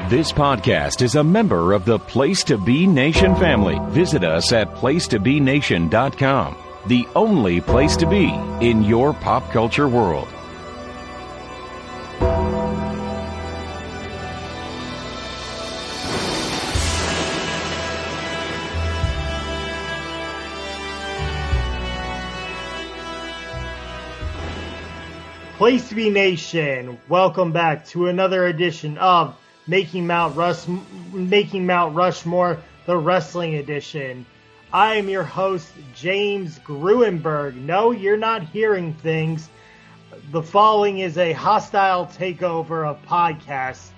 This podcast is a member of the Place to Be Nation family. Visit us at placetobenation.com, the only place to be in your pop culture world. Place to Be Nation, welcome back to another edition of Making Mount Rushmore, the Wrestling Edition. I am your host, James Gruenberg. No, you're not hearing things. The following is a hostile takeover of podcasts.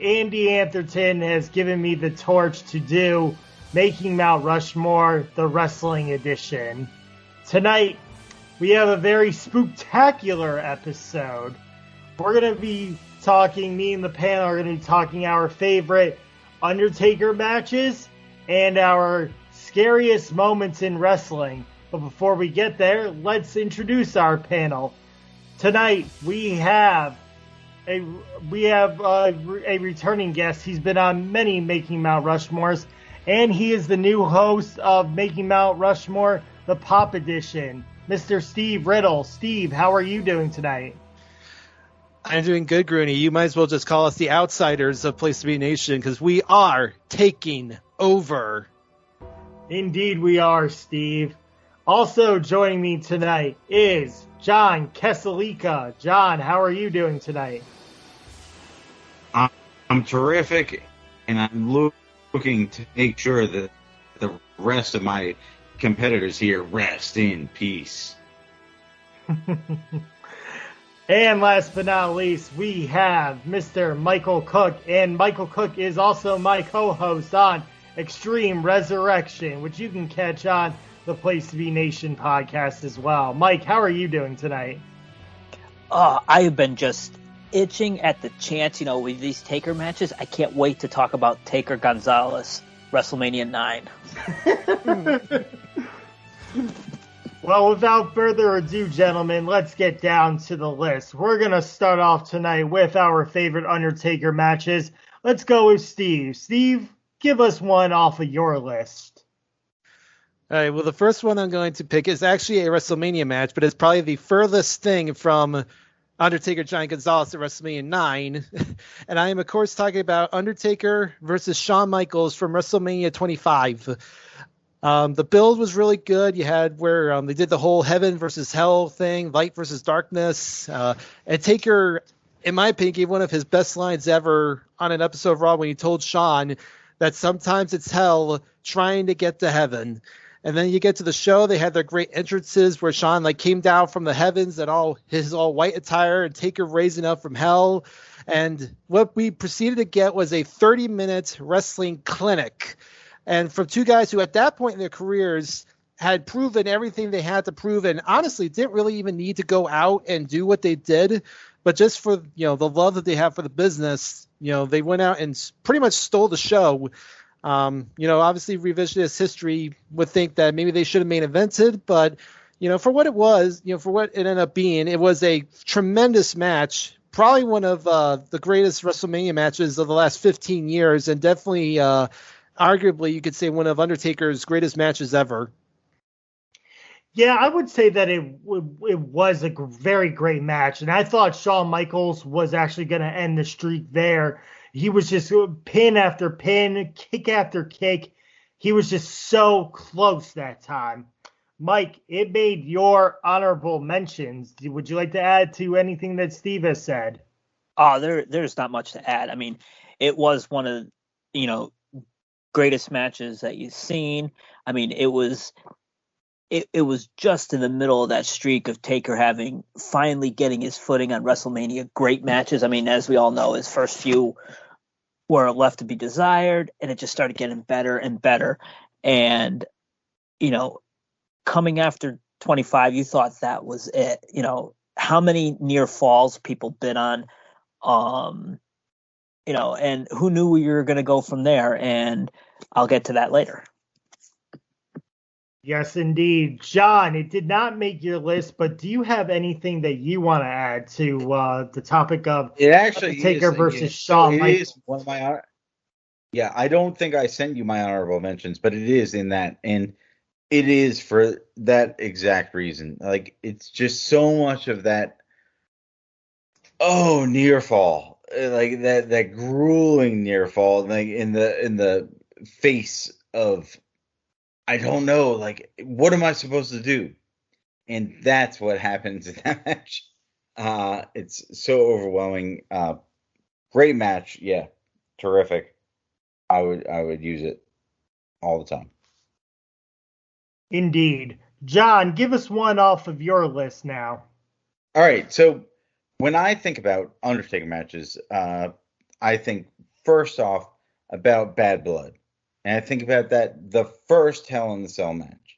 Andy Antherton has given me the torch to do Making Mount Rushmore, the Wrestling Edition. Tonight, we have a very spooktacular episode. We're going to be talking, me and the panel are going to be talking our favorite Undertaker matches and our scariest moments in wrestling. But before we get there, let's introduce our panel. Tonight, we have a returning guest. He's been on many Making Mount Rushmores, and he is the new host of Making Mount Rushmore, the Pop Edition. Mr. Steve Riddle. Steve, how are you doing tonight? I'm doing good, Grooney. You might as well just call us the outsiders of Place to Be Nation because we are taking over. Indeed we are, Steve. Also joining me tonight is Jon Keselica. John, how are you doing tonight? I'm terrific, and I'm looking to make sure that the rest of my competitors here rest in peace. And last but not least, we have Mr. Michael Cook, and Michael Cook is also my co-host on Extreme Resurrection, which you can catch on the Place to Be Nation podcast as well. Mike, how are you doing tonight? I have been just itching at the chance, with these Taker matches. I can't wait to talk about Taker Gonzalez, WrestleMania 9. Well, without further ado, gentlemen, let's get down to the list. We're going to start off tonight with our favorite Undertaker matches. Let's go with Steve. Steve, give us one off of your list. All right, well, the first one I'm going to pick is actually a WrestleMania match, but it's probably the furthest thing from Undertaker Giant Gonzalez at WrestleMania 9. And I am, of course, talking about Undertaker versus Shawn Michaels from WrestleMania 25. The build was really good. You had where they did the whole heaven versus hell thing, light versus darkness. And Taker, in my opinion, gave one of his best lines ever on an episode of Raw when he told Shawn that sometimes it's hell trying to get to heaven. And then you get to the show, they had their great entrances where Shawn came down from the heavens in all his all white attire and Taker raising up from hell. And what we proceeded to get was a 30-minute wrestling clinic. And from two guys who at that point in their careers had proven everything they had to prove and honestly didn't really even need to go out and do what they did. But just for, the love that they have for the business, they went out and pretty much stole the show. Obviously revisionist history would think that maybe they should have main evented, but, for what it was, for what it ended up being, it was a tremendous match. Probably one of the greatest WrestleMania matches of the last 15 years and definitely arguably, you could say one of Undertaker's greatest matches ever. Yeah, I would say that it was a very great match. And I thought Shawn Michaels was actually going to end the streak there. He was just pin after pin, kick after kick. He was just so close that time. Mike, it made your honorable mentions. Would you like to add to anything that Steve has said? Oh, there's not much to add. I mean, it was one of, greatest matches that you've seen. I mean, it was just in the middle of that streak of Taker finally getting his footing on WrestleMania. Great matches. I mean, as we all know, his first few were left to be desired, and it just started getting better and better. And, coming after 25, you thought that was it. How many near falls people been on, and who knew we were going to go from there? And I'll get to that later. Yes, indeed. John, it did not make your list, but do you have anything that you want to add to the topic of It actually is. Undertaker Yeah, versus so Shawn it is Michaels? one of my. Yeah, I don't think I sent you my honorable mentions, but it is in that, and it is for that exact reason. Like, it's just so much of that. Oh, near fall, like that grueling near fall, like in the face of, I don't know, like, what am I supposed to do? And that's what happens in that match. It's so overwhelming. Great match, yeah, terrific. I would use it all the time. Indeed. John, give us one off of your list now. All right, so when I think about Undertaker matches, I think first off about Bad Blood, and I think about the first Hell in the Cell match.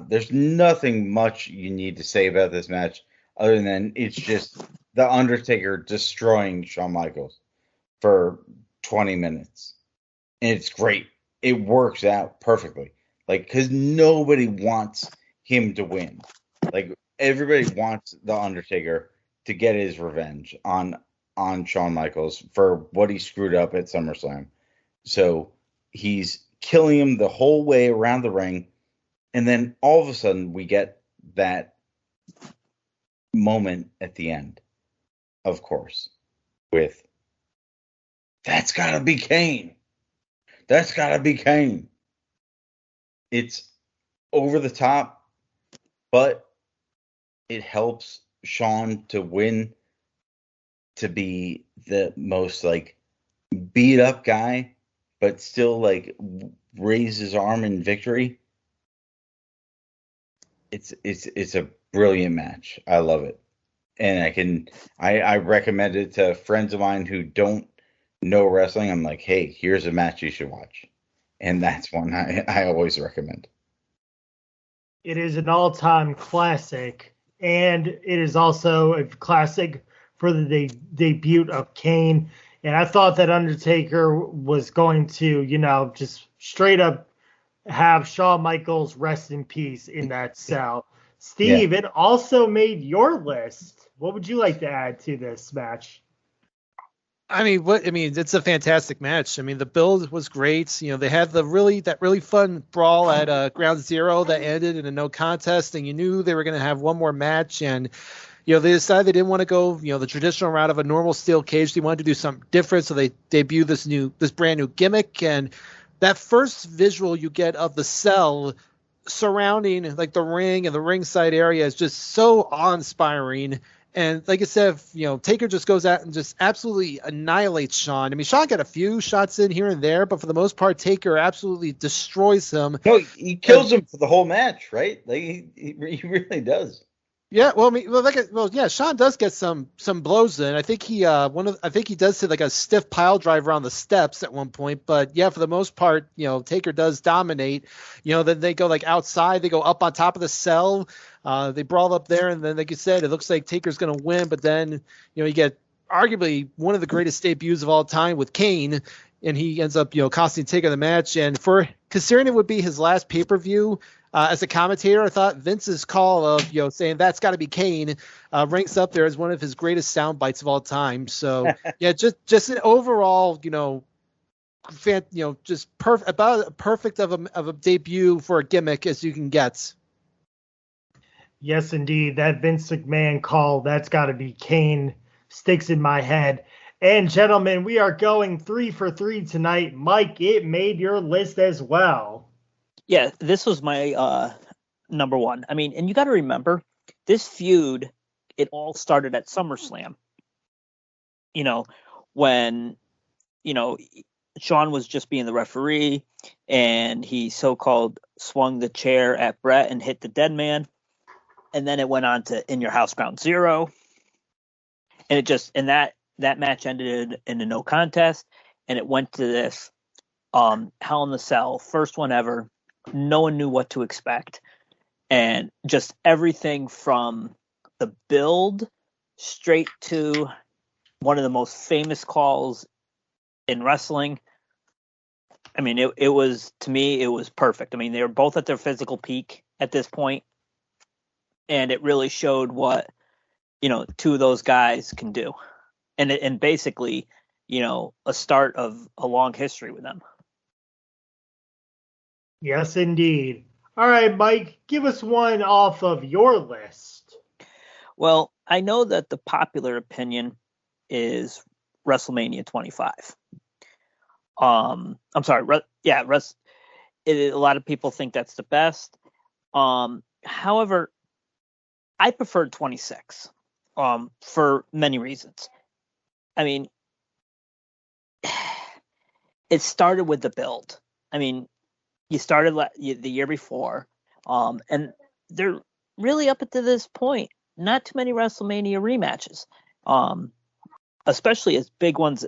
There's nothing much you need to say about this match other than it's just the Undertaker destroying Shawn Michaels for 20 minutes, and it's great. It works out perfectly, like, because nobody wants him to win. Like, everybody wants the Undertaker to get his revenge on Shawn Michaels for what he screwed up at SummerSlam. So he's killing him the whole way around the ring, and then all of a sudden we get that moment at the end, of course, with "That's gotta be Kane. That's gotta be Kane." It's over the top, but it helps Shawn to win, to be the most, like, beat up guy, but still, like, raise his arm in victory. It's a brilliant match. I love it, and I recommend it to friends of mine who don't know wrestling. I'm like, hey, here's a match you should watch, and that's one I always recommend. It is an all-time classic, and it is also a classic for the debut of Kane. And I thought that Undertaker was going to, just straight up have Shawn Michaels rest in peace in that cell. Yeah. Steve, it also made your list. What would you like to add to this match? It's a fantastic match. I mean, the build was great. They had that really fun brawl at Ground Zero that ended in a no contest, and you knew they were going to have one more match. And they decided they didn't want to go the traditional route of a normal steel cage. They wanted to do something different, so they debuted this brand new gimmick. And that first visual you get of the cell surrounding, like, the ring and the ringside area is just so awe-inspiring. And like I said, Taker just goes out and just absolutely annihilates Shawn. I mean, Shawn got a few shots in here and there, but for the most part, Taker absolutely destroys him. No, he kills him for the whole match, right? Like, he really does. Yeah, yeah, Shawn does get some blows in. I think he does hit, like, a stiff pile driver on the steps at one point, but yeah, for the most part, Taker does dominate. Then they go, like, outside, they go up on top of the cell, they brawl up there, and then, like you said, it looks like Taker's gonna win, but then you get arguably one of the greatest debuts of all time with Kane, and he ends up costing Taker the match. And for considering it would be his last pay-per-view as a commentator, I thought Vince's call of saying that's got to be Kane ranks up there as one of his greatest sound bites of all time. So yeah, just an overall just perfect, about perfect of a debut for a gimmick as you can get. Yes, indeed. That Vince McMahon call, that's got to be Kane, sticks in my head. And gentlemen, we are going 3 for 3 tonight. Mike, it made your list as well. Yeah, this was my number one. I mean, and you got to remember, this feud, it all started at SummerSlam. When, Shawn was just being the referee, and he so-called swung the chair at Brett and hit the dead man. And then it went on to In Your House Ground Zero. And that match ended in a no contest. And it went to this Hell in the Cell, first one ever. No one knew what to expect. And just everything from the build straight to one of the most famous calls in wrestling. I mean, it was, to me, it was perfect. I mean, they were both at their physical peak at this point, and it really showed what, two of those guys can do. And basically, a start of a long history with them. Yes, indeed. All right, Mike, give us one off of your list. Well, I know that the popular opinion is WrestleMania 25. I'm sorry. A lot of people think that's the best. However, I prefer 26 for many reasons. I mean, it started with the build. I mean, you started the year before, and they're really up to this point. Not too many WrestleMania rematches, especially as big ones.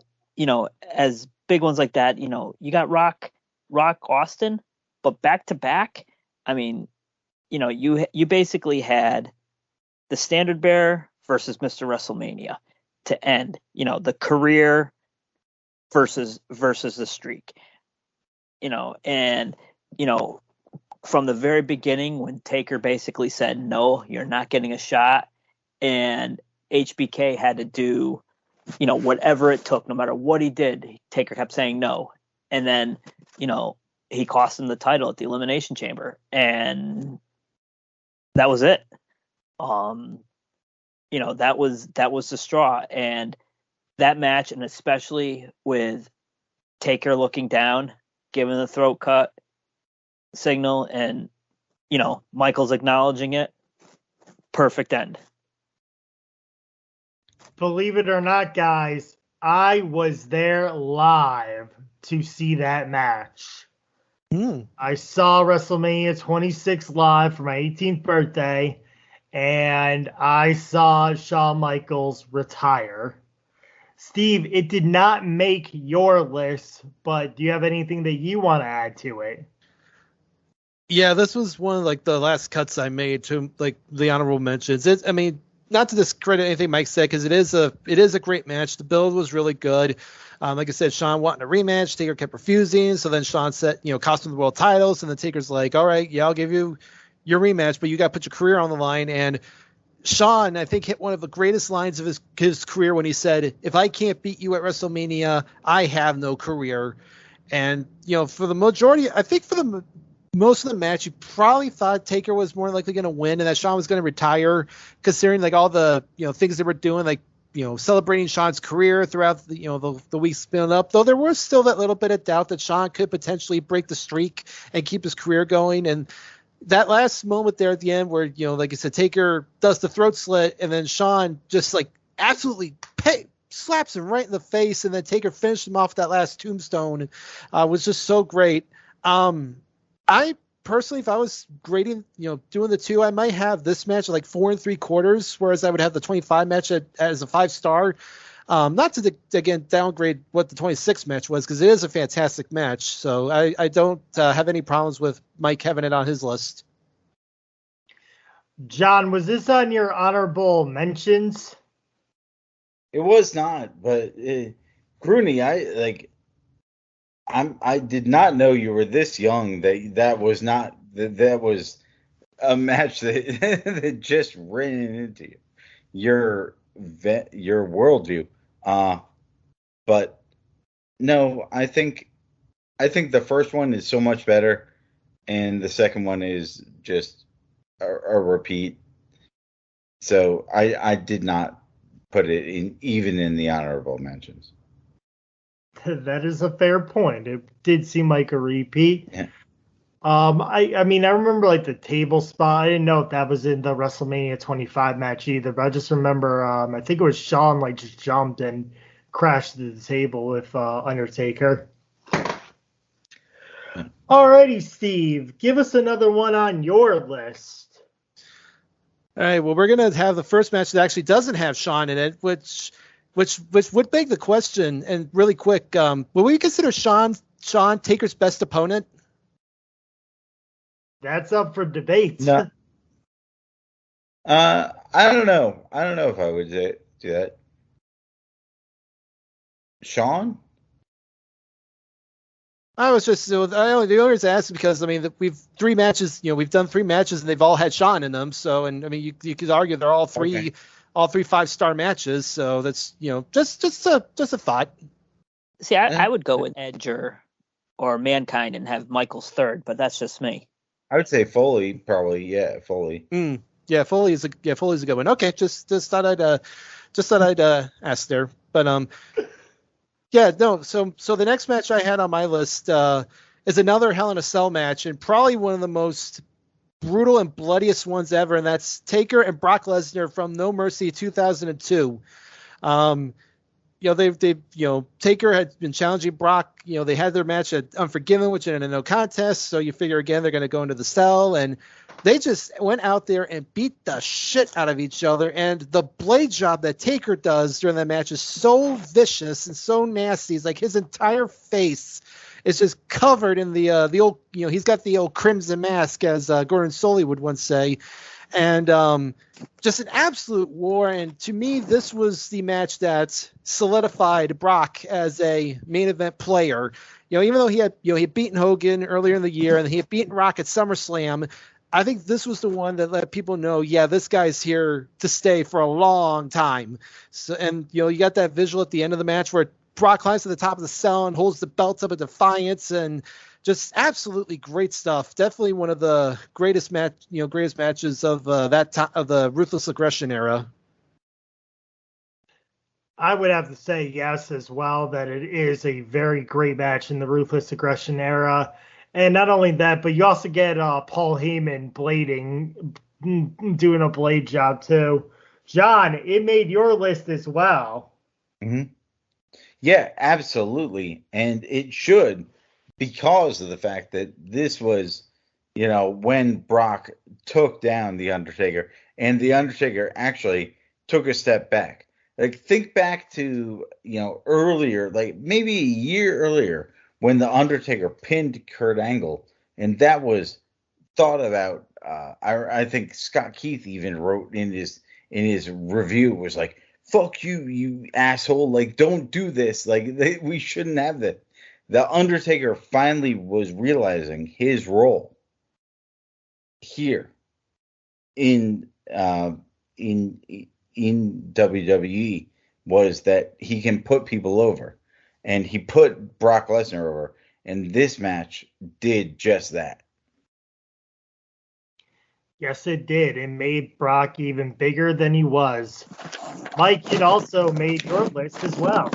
As big ones like that. You got Rock Austin, but back to back. I mean, you basically had the Standard Bearer versus Mr. WrestleMania to end. The career versus the streak. And from the very beginning, when Taker basically said, no, you're not getting a shot, and HBK had to do, whatever it took, no matter what he did, Taker kept saying no. And then, he cost him the title at the Elimination Chamber, and that was it. That was the straw. And that match, and especially with Taker looking down, giving the throat cut signal, and Michaels acknowledging it, perfect end. Believe it or not, guys, I was there live to see that match. I saw WrestleMania 26 live for my 18th birthday, and I saw Shawn Michaels retire. Steve, it did not make your list, but do you have anything that you want to add to it? Yeah, this was one of the last cuts I made to the honorable mentions. Not to discredit anything Mike said, because it is a great match. The build was really good. Like I said, Shawn wanting a rematch, Taker kept refusing. So then Shawn said, cost him the world titles, and then Taker's like, all right, yeah, I'll give you your rematch, but you got to put your career on the line. And Shawn, I think, hit one of the greatest lines of his career when he said, if I can't beat you at WrestleMania, I have no career. And, for the majority, I think for the most of the match, you probably thought Taker was more likely going to win and that Shawn was going to retire, considering all the things they were doing, celebrating Shawn's career throughout the weeks building up. Though there was still that little bit of doubt that Shawn could potentially break the streak and keep his career going. And that last moment there at the end, where like I said, Taker does the throat slit and then Shawn just absolutely slaps him right in the face, and then Taker finished him off that last tombstone, was just so great. I personally, if I was grading, doing the two, I might have this match at 4 3/4, whereas I would have the 25 match as a 5-star. Not to again downgrade what the 26 match was, because it is a fantastic match. So I don't have any problems with Mike having it on his list. John, was this on your honorable mentions? It was not, but Grooney, I did not know you were this young. That was a match that that just ran into your worldview. But no, I think the first one is so much better, and the second one is just a repeat. So I did not put it even in the honorable mentions. That is a fair point. It did seem like a repeat. Yeah. I mean, I remember the table spot. I didn't know if that was in the WrestleMania 25 match either, but I just remember I think it was Shawn just jumped and crashed to the table with Undertaker. Alrighty, Steve, give us another one on your list. All right, well, we're gonna have the first match that actually doesn't have Shawn in it, which would beg the question. And really quick, will we consider Shawn Taker's best opponent? That's up for debate. No. I don't know. I don't know if I would do that. Shawn? I was just the only reason I asked is because we've 3 matches. We've done 3 matches and they've all had Shawn in them. So and I mean you could argue they're all three Okay. all 3 5-star matches. So that's just a thought. See, I would go with Edge or Mankind and have Michaels third, but that's just me. I would say Foley, probably. Yeah, Foley. Yeah, Foley's a good one. Okay, just thought I'd ask there. But yeah, no. So the next match I had on my list is another Hell in a Cell match, and probably one of the most brutal and bloodiest ones ever, and that's Taker and Brock Lesnar from No Mercy 2002. Taker had been challenging Brock. They had their match at Unforgiven, which ended in no contest. So you figure again they're going to go into the cell, and they just went out there and beat the shit out of each other. And the blade job that Taker does during that match is so vicious and so nasty. It's like his entire face is just covered in the old, he's got the old crimson mask, as Gordon Soley would once say. And just an absolute war. And to me, this was the match that solidified Brock as a main event player. Even though he had beaten Hogan earlier in the year and he had beaten Rock at SummerSlam, I think this was the one that let people know, yeah, this guy's here to stay for a long time. So, and you got that visual at the end of the match where Brock climbs to the top of the cell and holds the belts up in defiance, and just absolutely great stuff. Definitely one of the greatest matches of of the Ruthless Aggression era. I would have to say yes as well, that it is a very great match in the Ruthless Aggression era. And not only that, but you also get Paul Heyman doing a blade job too. John, it made your list as well. Mm-hmm. Yeah, absolutely. And it should, because of the fact that this was, when Brock took down The Undertaker, and The Undertaker actually took a step back. Like, think back to, earlier, like maybe a year earlier, when The Undertaker pinned Kurt Angle, and that was thought about. I think Scott Keith even wrote in his review, was like, "Fuck you, you asshole! Like, don't do this. Like, we shouldn't have that." The Undertaker finally was realizing his role here in WWE was that he can put people over, and he put Brock Lesnar over, and this match did just that. Yes, it did. It made Brock even bigger than he was. Mike, it also made your list as well.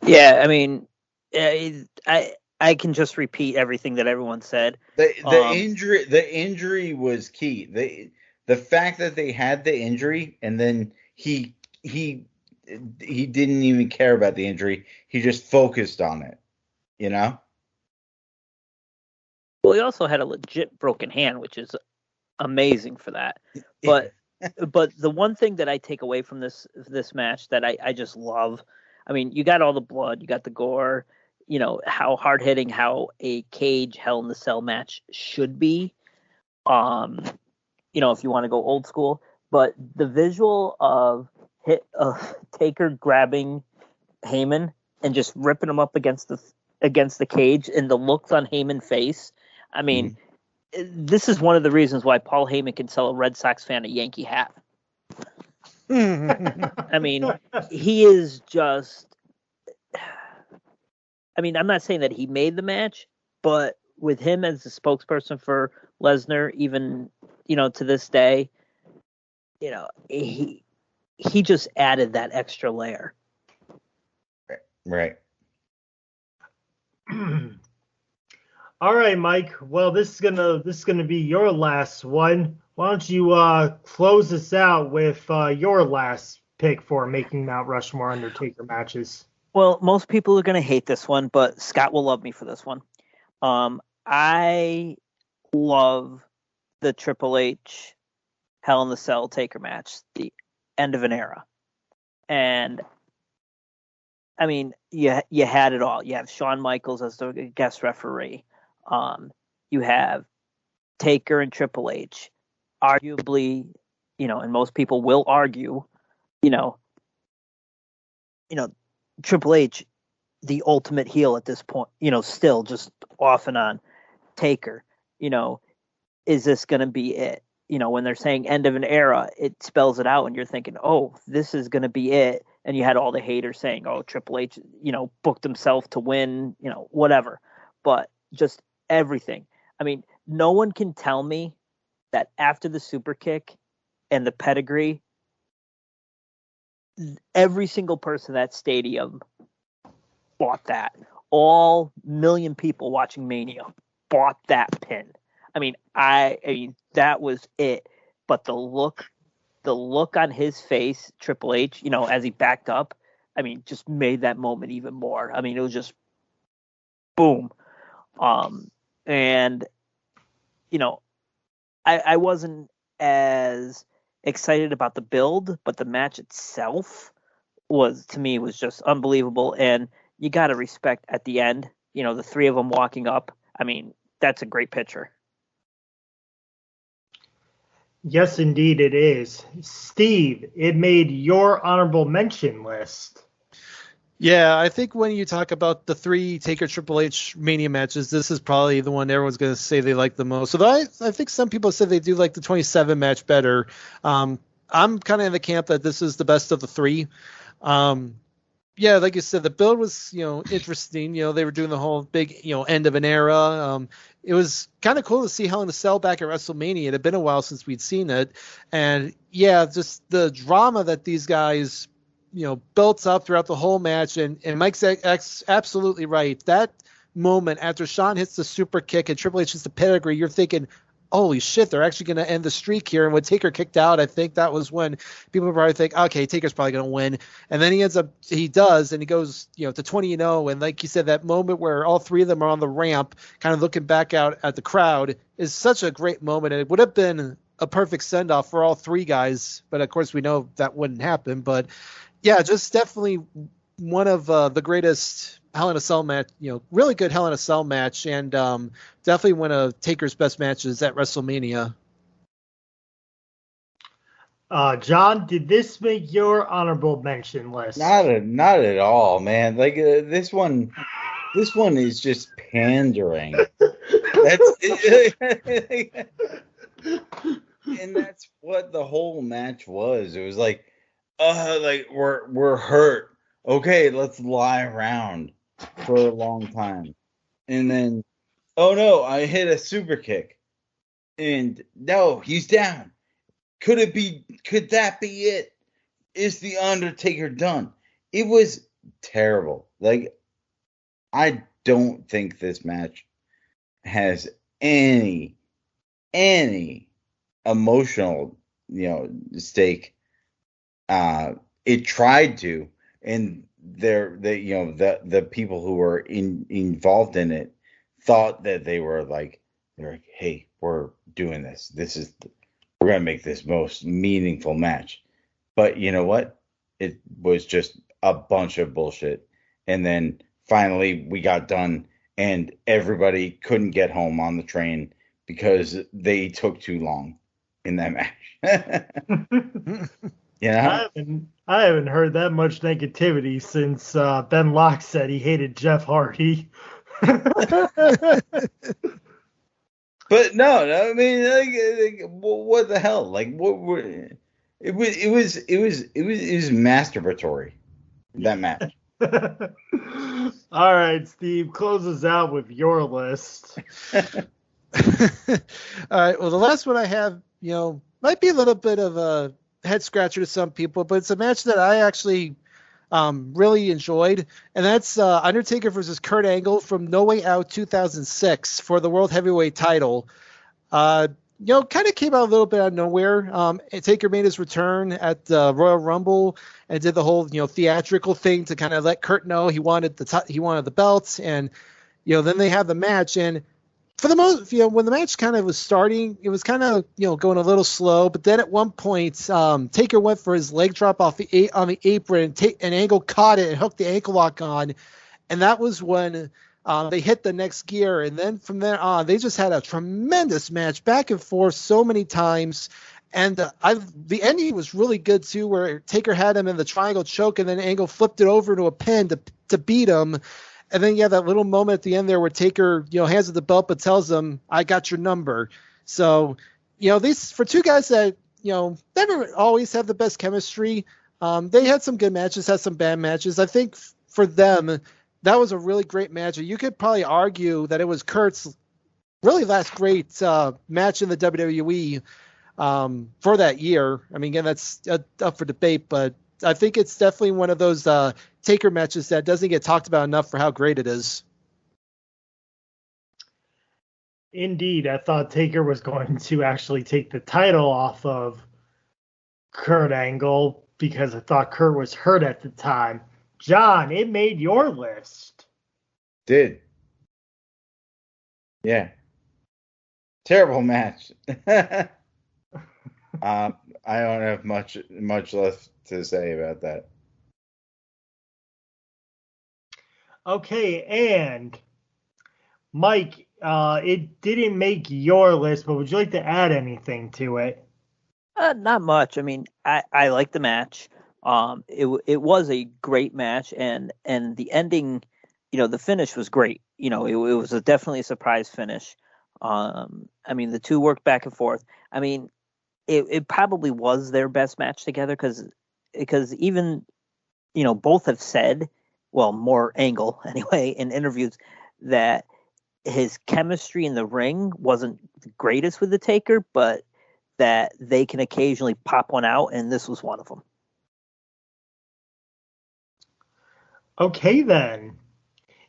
Yeah, I mean, I can just repeat everything that everyone said. The injury was key. The fact that they had the injury, and then he didn't even care about the injury. He just focused on it. Well, he also had a legit broken hand, which is amazing for that. But the one thing that I take away from this match that I just love, I mean, you got all the blood, you got the gore, how hard hitting, how a cage Hell in the Cell match should be. If you want to go old school, but the visual of Taker grabbing Heyman and just ripping him up against the cage, and the looks on Heyman's face. I mean, This is one of the reasons why Paul Heyman can sell a Red Sox fan a Yankee hat. I mean, he is just. I mean, I'm not saying that he made the match, but with him as the spokesperson for Lesnar, even to this day, he just added that extra layer. Right. All right, Mike. Well, this is gonna be your last one. Why don't you close us out with your last pick for making Mount Rushmore Undertaker matches? Well, most people are gonna hate this one, but Scott will love me for this one. I love the Triple H Hell in the Cell Taker match, the end of an era, and I mean, you had it all. You have Shawn Michaels as the guest referee. You have Taker and Triple H. Arguably, and most people will argue, Triple H the ultimate heel at this point, still just off and on. Taker, is this going to be it? When they're saying end of an era, it spells it out, and you're thinking, oh, this is going to be it. And you had all the haters saying, oh, Triple H, booked himself to win, whatever. But just everything. I mean, no one can tell me that after the super kick and the pedigree, every single person in that stadium bought that. All million people watching Mania bought that pin. I mean, that was it. But the look on his face, Triple H, as he backed up, I mean, just made that moment even more. I mean, it was just boom. And I wasn't as excited about the build, but the match itself was just unbelievable. And you got to respect at the end, the three of them walking up. I mean, that's a great picture. Yes, indeed it is. Steve, it made your honorable mention list. Yeah, I think when you talk about the 3 Taker Triple H Mania matches, this is probably the one everyone's going to say they like the most. So I think some people said they do like the 27 match better. I'm kind of in the camp that this is the best of the 3. Yeah, like you said, the build was, interesting. They were doing the whole big, end of an era. It was kind of cool to see Hell in a Cell back at WrestleMania. It had been a while since we'd seen it. And yeah, just the drama that these guys, built up throughout the whole match. And Mike's absolutely right. That moment after Shawn hits the super kick and Triple H hits the pedigree, you're thinking, holy shit, they're actually going to end the streak here. And when Taker kicked out, I think that was when people probably think, okay, Taker's probably going to win. And then he does, and he goes, to 20-0. And like you said, that moment where all 3 of them are on the ramp, kind of looking back out at the crowd, is such a great moment. And it would have been a perfect send-off for all 3 guys. But of course, we know that wouldn't happen. But yeah, just definitely one of the greatest Hell in a Cell match, really good Hell in a Cell match, and definitely one of Taker's best matches at WrestleMania. John, did this make your honorable mention list? Not at all, man. Like this one is just pandering. And that's what the whole match was. It was like, we're hurt. Okay, let's lie around for a long time. And then, oh no, I hit a super kick. And no, he's down. Could that be it? Is the Undertaker done? It was terrible. Like, I don't think this match has any emotional, stake. It tried to, and the people who were involved in it thought that they're like, hey, we're doing this. We're gonna make this most meaningful match. But you know what? It was just a bunch of bullshit. And then finally we got done, and everybody couldn't get home on the train because they took too long in that match. I haven't heard that much negativity since Ben Locke said he hated Jeff Hardy. But no, I mean, like, what the hell? Like, it was masturbatory, that match. All right, Steve, close us out with your list. All right. Well, the last one I have, might be a little bit of a head scratcher to some people, but it's a match that I actually really enjoyed, and that's Undertaker versus Kurt Angle from No Way Out 2006 for the World Heavyweight title. Kind of came out a little bit out of nowhere. Taker made his return at the Royal Rumble and did the whole theatrical thing to kind of let Kurt know he wanted the belt, and then they have the match. And for the most, when the match kind of was starting, it was kind of, going a little slow. But then at one point, Taker went for his leg drop on the apron, and Angle caught it and hooked the ankle lock on. And that was when they hit the next gear. And then from there on, they just had a tremendous match back and forth so many times. And the ending was really good too, where Taker had him in the triangle choke, and then Angle flipped it over to a pin to beat him. And then that little moment at the end there where Taker, hands it the belt but tells him, "I got your number." So, these for two guys that never always have the best chemistry. They had some good matches, had some bad matches. I think for them, that was a really great match. You could probably argue that it was Kurt's really last great match in the WWE. For that year. I mean, again, that's up for debate, but I think it's definitely one of those Taker matches that doesn't get talked about enough for how great it is. Indeed, I thought Taker was going to actually take the title off of Kurt Angle because I thought Kurt was hurt at the time. John, it made your list. Did. Yeah. Terrible match. I don't have much left to say about that. Okay, and Mike, it didn't make your list, but would you like to add anything to it? Not much. I mean, I like the match. It was a great match, and the ending, the finish was great. It was definitely a surprise finish. I mean, the two worked back and forth. I mean, it probably was their best match together because even, both have said, well, more Angle anyway, in interviews, that his chemistry in the ring wasn't the greatest with the Taker, but that they can occasionally pop one out, and this was one of them. Okay, then.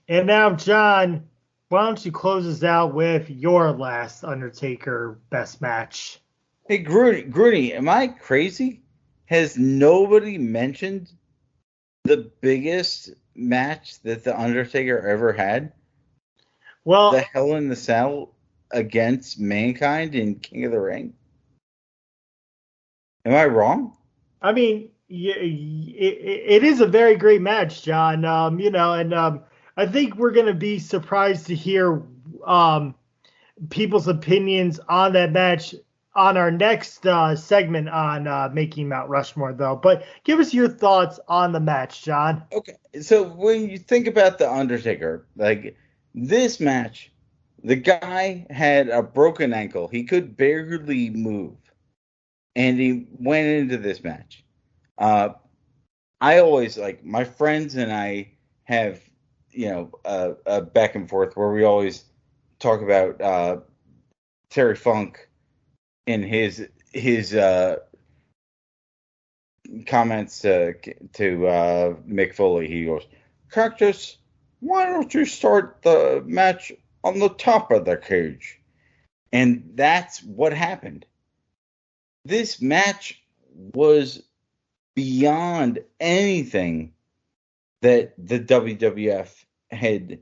And now, John, why don't you close us out with your last Undertaker best match? Hey, Grudy, am I crazy? Has nobody mentioned the biggest match that the Undertaker ever had? Well, the Hell in the Cell against Mankind in King of the Ring? Am I wrong? I mean, it is a very great match, John. I think we're going to be surprised to hear people's opinions on that match on our next segment on making Mount Rushmore, though. But give us your thoughts on the match, John. Okay, so when you think about the Undertaker, like this match, the guy had a broken ankle. He could barely move, and he went into this match. I always, like, my friends and I have, a back and forth where we always talk about Terry Funk in his comments to Mick Foley. He goes, "Cactus, why don't you start the match on the top of the cage?" And that's what happened. This match was beyond anything that the WWF had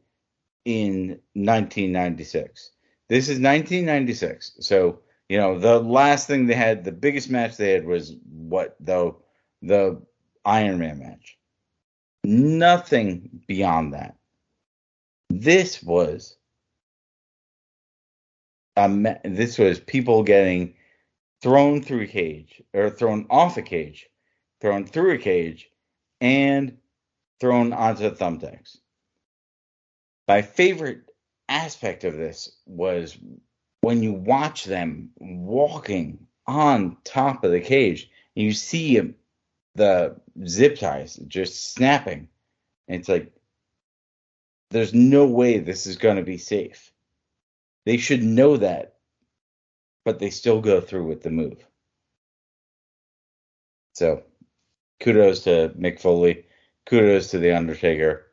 in 1996. This is 1996. So, the last thing they had, the biggest match they had was what, though? The Iron Man match. Nothing beyond that. This was people getting thrown through a cage, or thrown off a cage, thrown through a cage, and thrown onto thumbtacks. My favorite aspect of this was when you watch them walking on top of the cage, and you see the zip ties just snapping. And it's like, there's no way this is going to be safe. They should know that, but they still go through with the move. So, kudos to Mick Foley. Kudos to The Undertaker.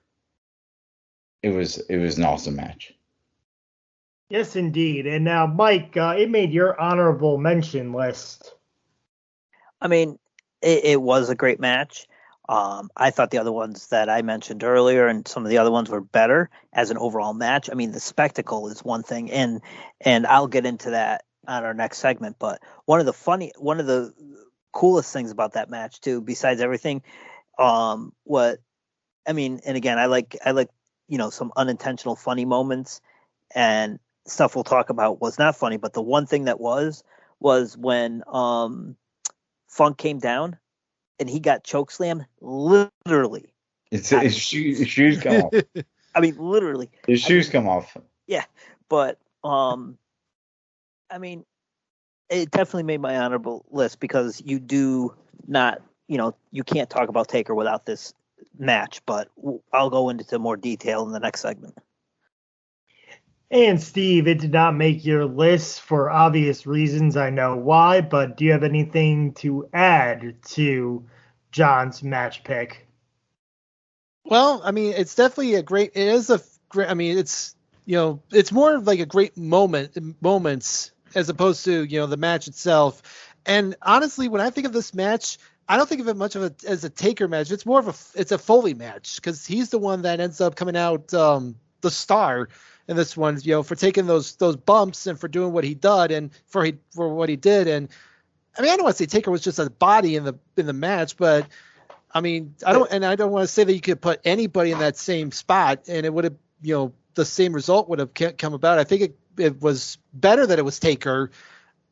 It was an awesome match. Yes, indeed. And now, Mike, it made your honorable mention list. I mean, it was a great match. I thought the other ones that I mentioned earlier and some of the other ones were better as an overall match. I mean, the spectacle is one thing, and I'll get into that on our next segment. But one of the coolest things about that match too, besides everything, and again, I like some unintentional funny moments and stuff we'll talk about was not funny, but the one thing that was was when Funk came down and he got chokeslammed literally. His shoes come off. I mean, literally. His shoes come off. Yeah, but I mean, it definitely made my honorable list because you do not, you can't talk about Taker without this match. But I'll go into more detail in the next segment. And Steve, it did not make your list for obvious reasons. I know why, but do you have anything to add to John's match pick? Well, I mean, it's definitely it's more of like a great moments as opposed to, the match itself. And honestly, when I think of this match, I don't think of it much as a Taker match. It's more of it's a Foley match because he's the one that ends up coming out the star in this one, for taking those bumps and for doing what he did and for what he did. And I mean, I don't want to say Taker was just a body in the match, but I mean, I don't want to say that you could put anybody in that same spot and it would have, the same result would have come about. I think it was better that it was Taker.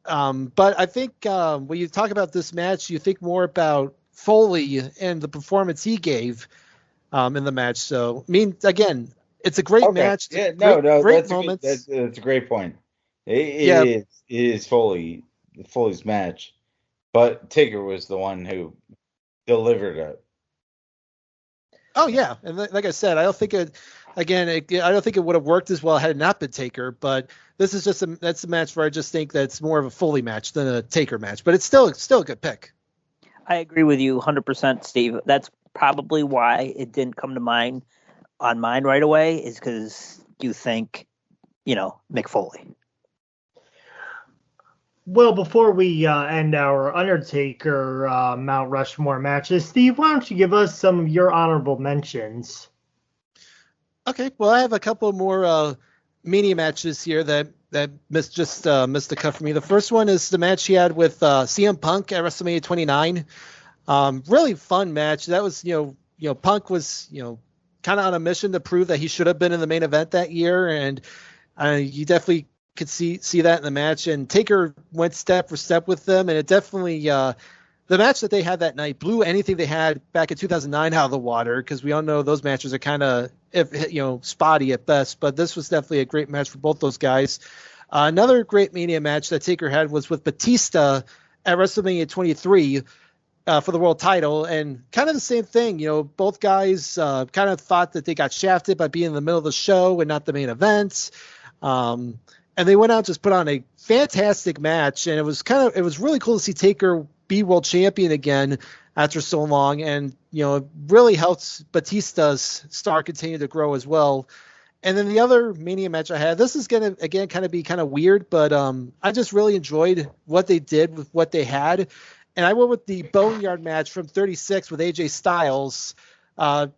But I think when you talk about this match, you think more about Foley and the performance he gave in the match. So, I mean, again, it's a great match. Yeah, great moments. That's a great point. It is Foley's match, but Taker was the one who delivered it. Oh yeah, and like I said, I don't think it would have worked as well had it not been Taker. But this is that's a match where I just think that's more of a Foley match than a Taker match. But it's still a good pick. I agree with you 100%, Steve. That's probably why it didn't come to mind on mine right away, is because you think, Mick Foley. Well, before we end our Undertaker Mount Rushmore matches, Steve, why don't you give us some of your honorable mentions? Okay, well, I have a couple more Mania matches here that missed the cut for me. The first one is the match he had with CM Punk at WrestleMania 29. Really fun match. That was, Punk was, kind of on a mission to prove that he should have been in the main event that year, and you definitely could see that in the match. And Taker went step for step with them, and it definitely the match that they had that night blew anything they had back in 2009 out of the water, because we all know those matches are kind of spotty at best. But this was definitely a great match for both those guys. Another great Mania match that Taker had was with Batista at WrestleMania 23. For the world title, and kind of the same thing, both guys kind of thought that they got shafted by being in the middle of the show and not the main event. And they went out and just put on a fantastic match, and it was really cool to see Taker be world champion again after so long, and it really helps Batista's star continue to grow as well. And then the other Mania match I had, this is gonna again kind of be kind of weird, but I just really enjoyed what they did with what they had. And I went with the Boneyard match from 36 with AJ Styles. Again,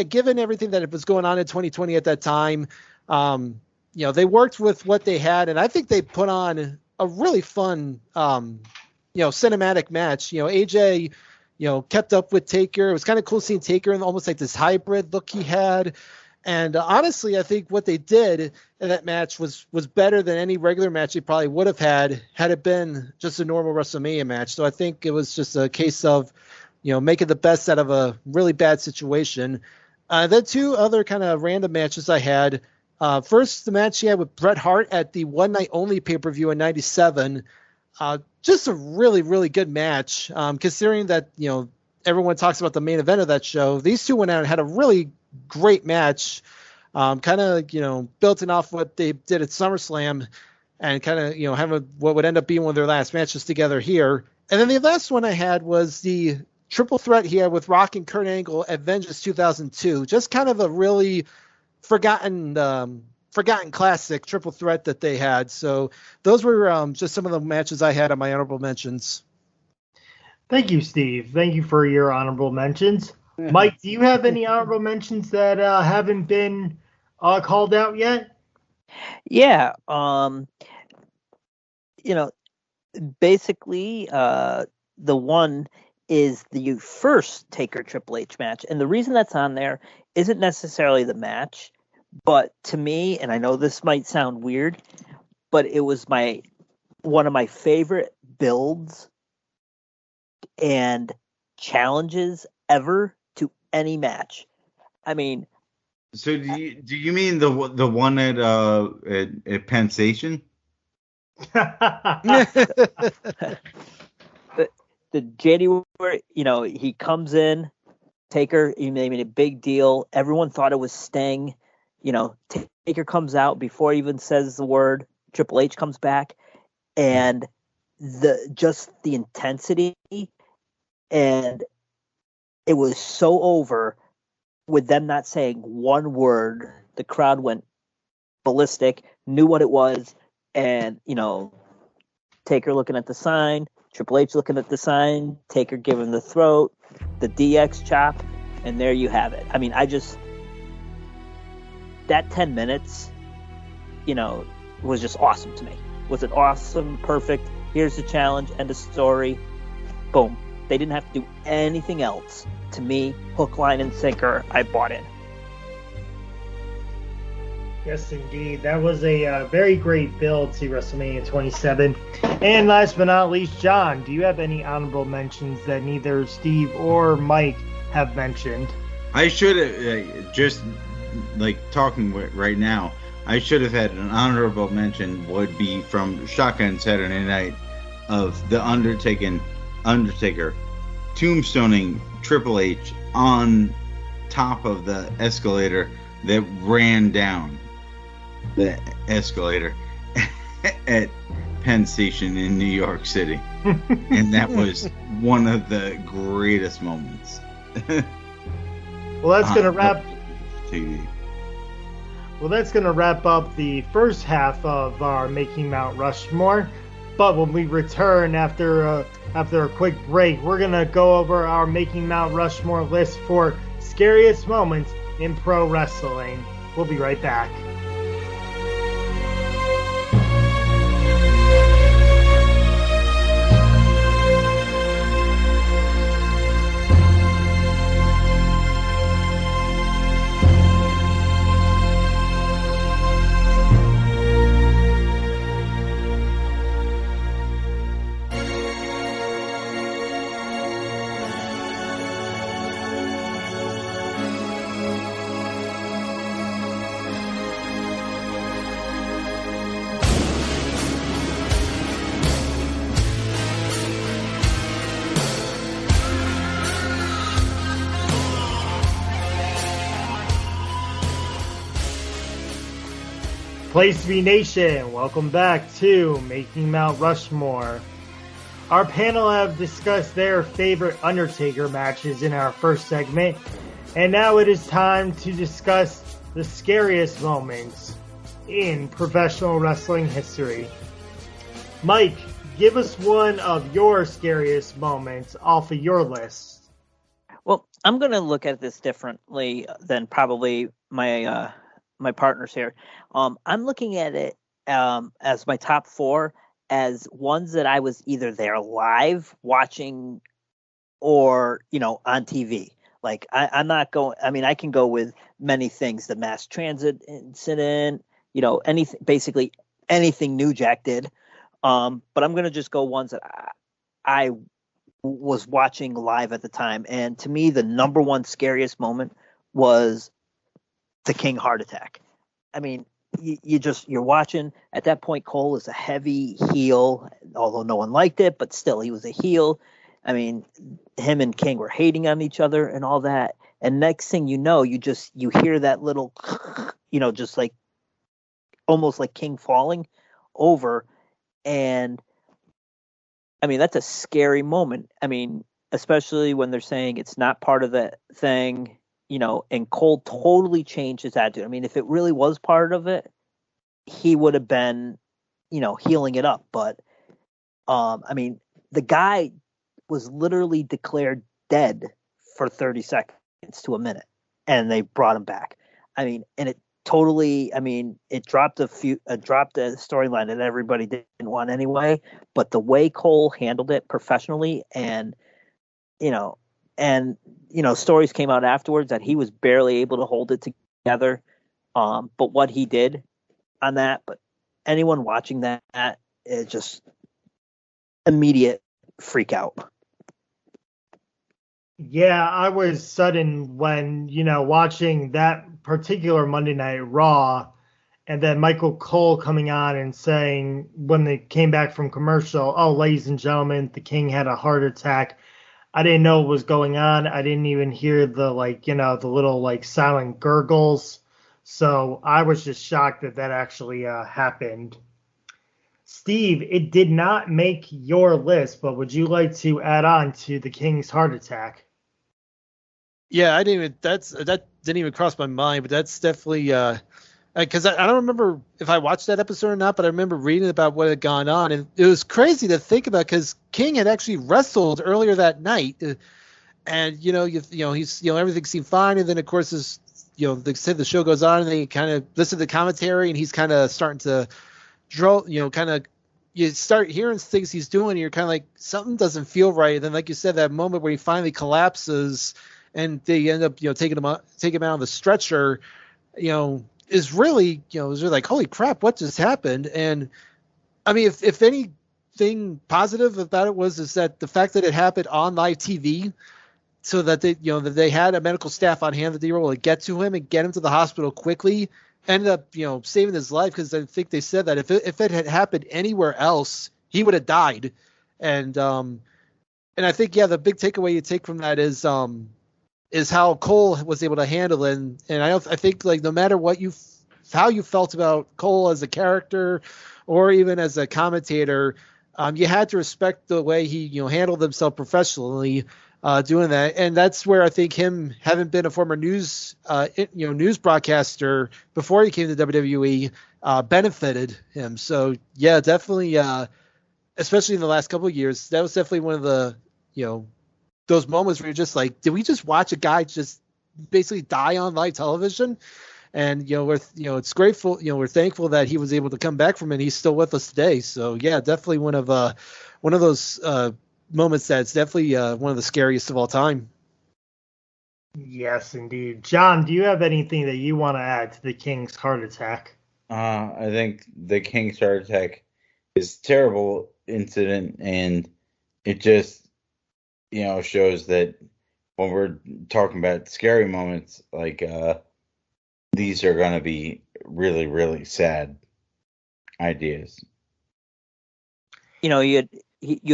given everything that was going on in 2020 at that time, they worked with what they had, and I think they put on a really fun, cinematic match. AJ, kept up with Taker. It was kind of cool seeing Taker in almost like this hybrid look he had. And honestly, I think what they did in that match was better than any regular match they probably would have had it been just a normal WrestleMania match. So I think it was just a case of, making the best out of a really bad situation. Then two other kind of random matches I had. First, the match he had with Bret Hart at the One Night Only pay-per-view in '97. Just a really, really good match, considering that, everyone talks about the main event of that show. These two went out and had a really great match, kind of, building off what they did at SummerSlam and kind of, having what would end up being one of their last matches together here. And then the last one I had was the triple threat here with Rock and Kurt Angle at Vengeance 2002. Just kind of a really forgotten classic triple threat that they had. So those were just some of the matches I had on my honorable mentions. Thank you, Steve. Thank you for your honorable mentions. Mike, do you have any honorable mentions that haven't been called out yet? Yeah. Basically, the one is the first Taker Triple H match. And the reason that's on there isn't necessarily the match, but to me, and I know this might sound weird, but it was my one of my favorite builds and challenges ever to any match. I mean, so do you mean the one at Penn Station? the January, he comes in, Taker, he made a big deal. Everyone thought it was Sting. Taker comes out before he even says the word. Triple H comes back, and the intensity, and it was so over with them not saying one word. The crowd went ballistic, knew what it was, and Taker looking at the sign, Triple H looking at the sign, Taker giving the throat, the DX chop, and there you have it. I mean, that 10 minutes, was just awesome to me. Was it awesome, perfect, here's the challenge, end of story, boom. They didn't have to do anything else. To me, hook, line, and sinker, I bought in. Yes, indeed. That was a very great build to WrestleMania 27. And last but not least, John, do you have any honorable mentions that neither Steve or Mike have mentioned? I should have, just like talking right now, I should have had an honorable mention would be from Shotgun Saturday Night of the Undertaker tombstoning Triple H on top of the escalator that ran down the escalator at Penn Station in New York City. And that was one of the greatest moments. Well, that's going to wrap TV. Well, that's going to wrap up the first half of our Making Mount Rushmore. But when we return after a quick break, we're going to go over our Making Mount Rushmore list for scariest moments in pro wrestling. We'll be right back. Place to be Nation, welcome back to Making Mount Rushmore. Our panel have discussed their favorite Undertaker matches in our first segment, and now it is time to discuss the scariest moments in professional wrestling history. Mike, give us one of your scariest moments off of your list. Well, I'm going to look at this differently than probably my partners here. I'm looking at it as my top four as ones that I was either there live watching or, on TV. Like I'm not going, I mean, I can go with many things, the mass transit incident, anything, basically anything New Jack did. But I'm going to just go ones that I was watching live at the time. And to me, the number one scariest moment was the King heart attack. I mean, you're watching at that point. Cole is a heavy heel, although no one liked it, but still he was a heel. I mean, him and King were hating on each other and all that. And next thing you know, you hear that little, just like almost like King falling over. And I mean, that's a scary moment. I mean, especially when they're saying it's not part of the thing. And Cole totally changed his attitude. I mean, if it really was part of it, he would have been, healing it up. But, I mean, the guy was literally declared dead for 30 seconds to a minute, and they brought him back. I mean, and it totally, it dropped the storyline that everybody didn't want anyway. But the way Cole handled it professionally and, stories came out afterwards that he was barely able to hold it together. But what he did on that, but anyone watching that, it just, immediate freak out. Yeah, I was sudden when, watching that particular Monday Night Raw and then Michael Cole coming on and saying when they came back from commercial, "Oh, ladies and gentlemen, the king had a heart attack." I didn't know what was going on. I didn't even hear the the little silent gurgles. So I was just shocked that that actually happened. Steve, it did not make your list, but would you like to add on to the King's heart attack? Yeah, I didn't even that didn't even cross my mind, but that's definitely because I don't remember if I watched that episode or not, but I remember reading about what had gone on, and it was crazy to think about because King had actually wrestled earlier that night, and he's everything seemed fine, and then of course they said the show goes on, and they kind of listen to the commentary, and he's kind of starting to draw, you start hearing things he's doing, and you're kind of like something doesn't feel right, and then like you said, that moment where he finally collapses, and they end up taking him out on the stretcher, is really is really like, holy crap, what just happened? And I mean, if anything positive about it is that the fact that it happened on live TV, so that they had a medical staff on hand that they were able to get to him and get him to the hospital quickly, ended up saving his life, because I think they said that if it had happened anywhere else, he would have died. And I think the big takeaway you take from that is how Cole was able to handle it. And I think no matter how you felt about Cole as a character or even as a commentator, you had to respect the way he handled himself professionally doing that. And that's where I think him having been a former news broadcaster before he came to WWE benefited him. So yeah, definitely, especially in the last couple of years, that was definitely one of the those moments where you're just like, did we just watch a guy just basically die on live television? And it's grateful, we're thankful that he was able to come back from it. He's still with us today. So yeah, definitely one of those moments that's definitely one of the scariest of all time. Yes, indeed. John, do you have anything that you want to add to the King's heart attack? I think the King's heart attack is a terrible incident, and it just shows that when we're talking about scary moments, these are going to be really, really sad ideas. You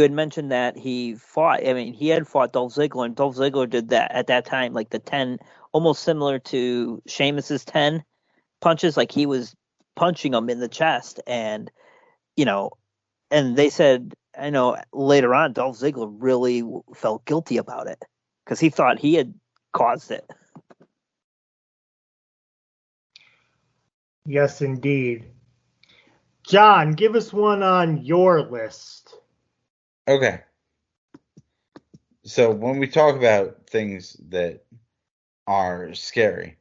had mentioned that he fought. I mean, he had fought Dolph Ziggler, and Dolph Ziggler did that at that time, like the 10, almost similar to Sheamus's 10 punches. Like he was punching him in the chest, and and they said, later on, Dolph Ziggler really felt guilty about it because he thought he had caused it. Yes, indeed. John, give us one on your list. Okay. So when we talk about things that are scary,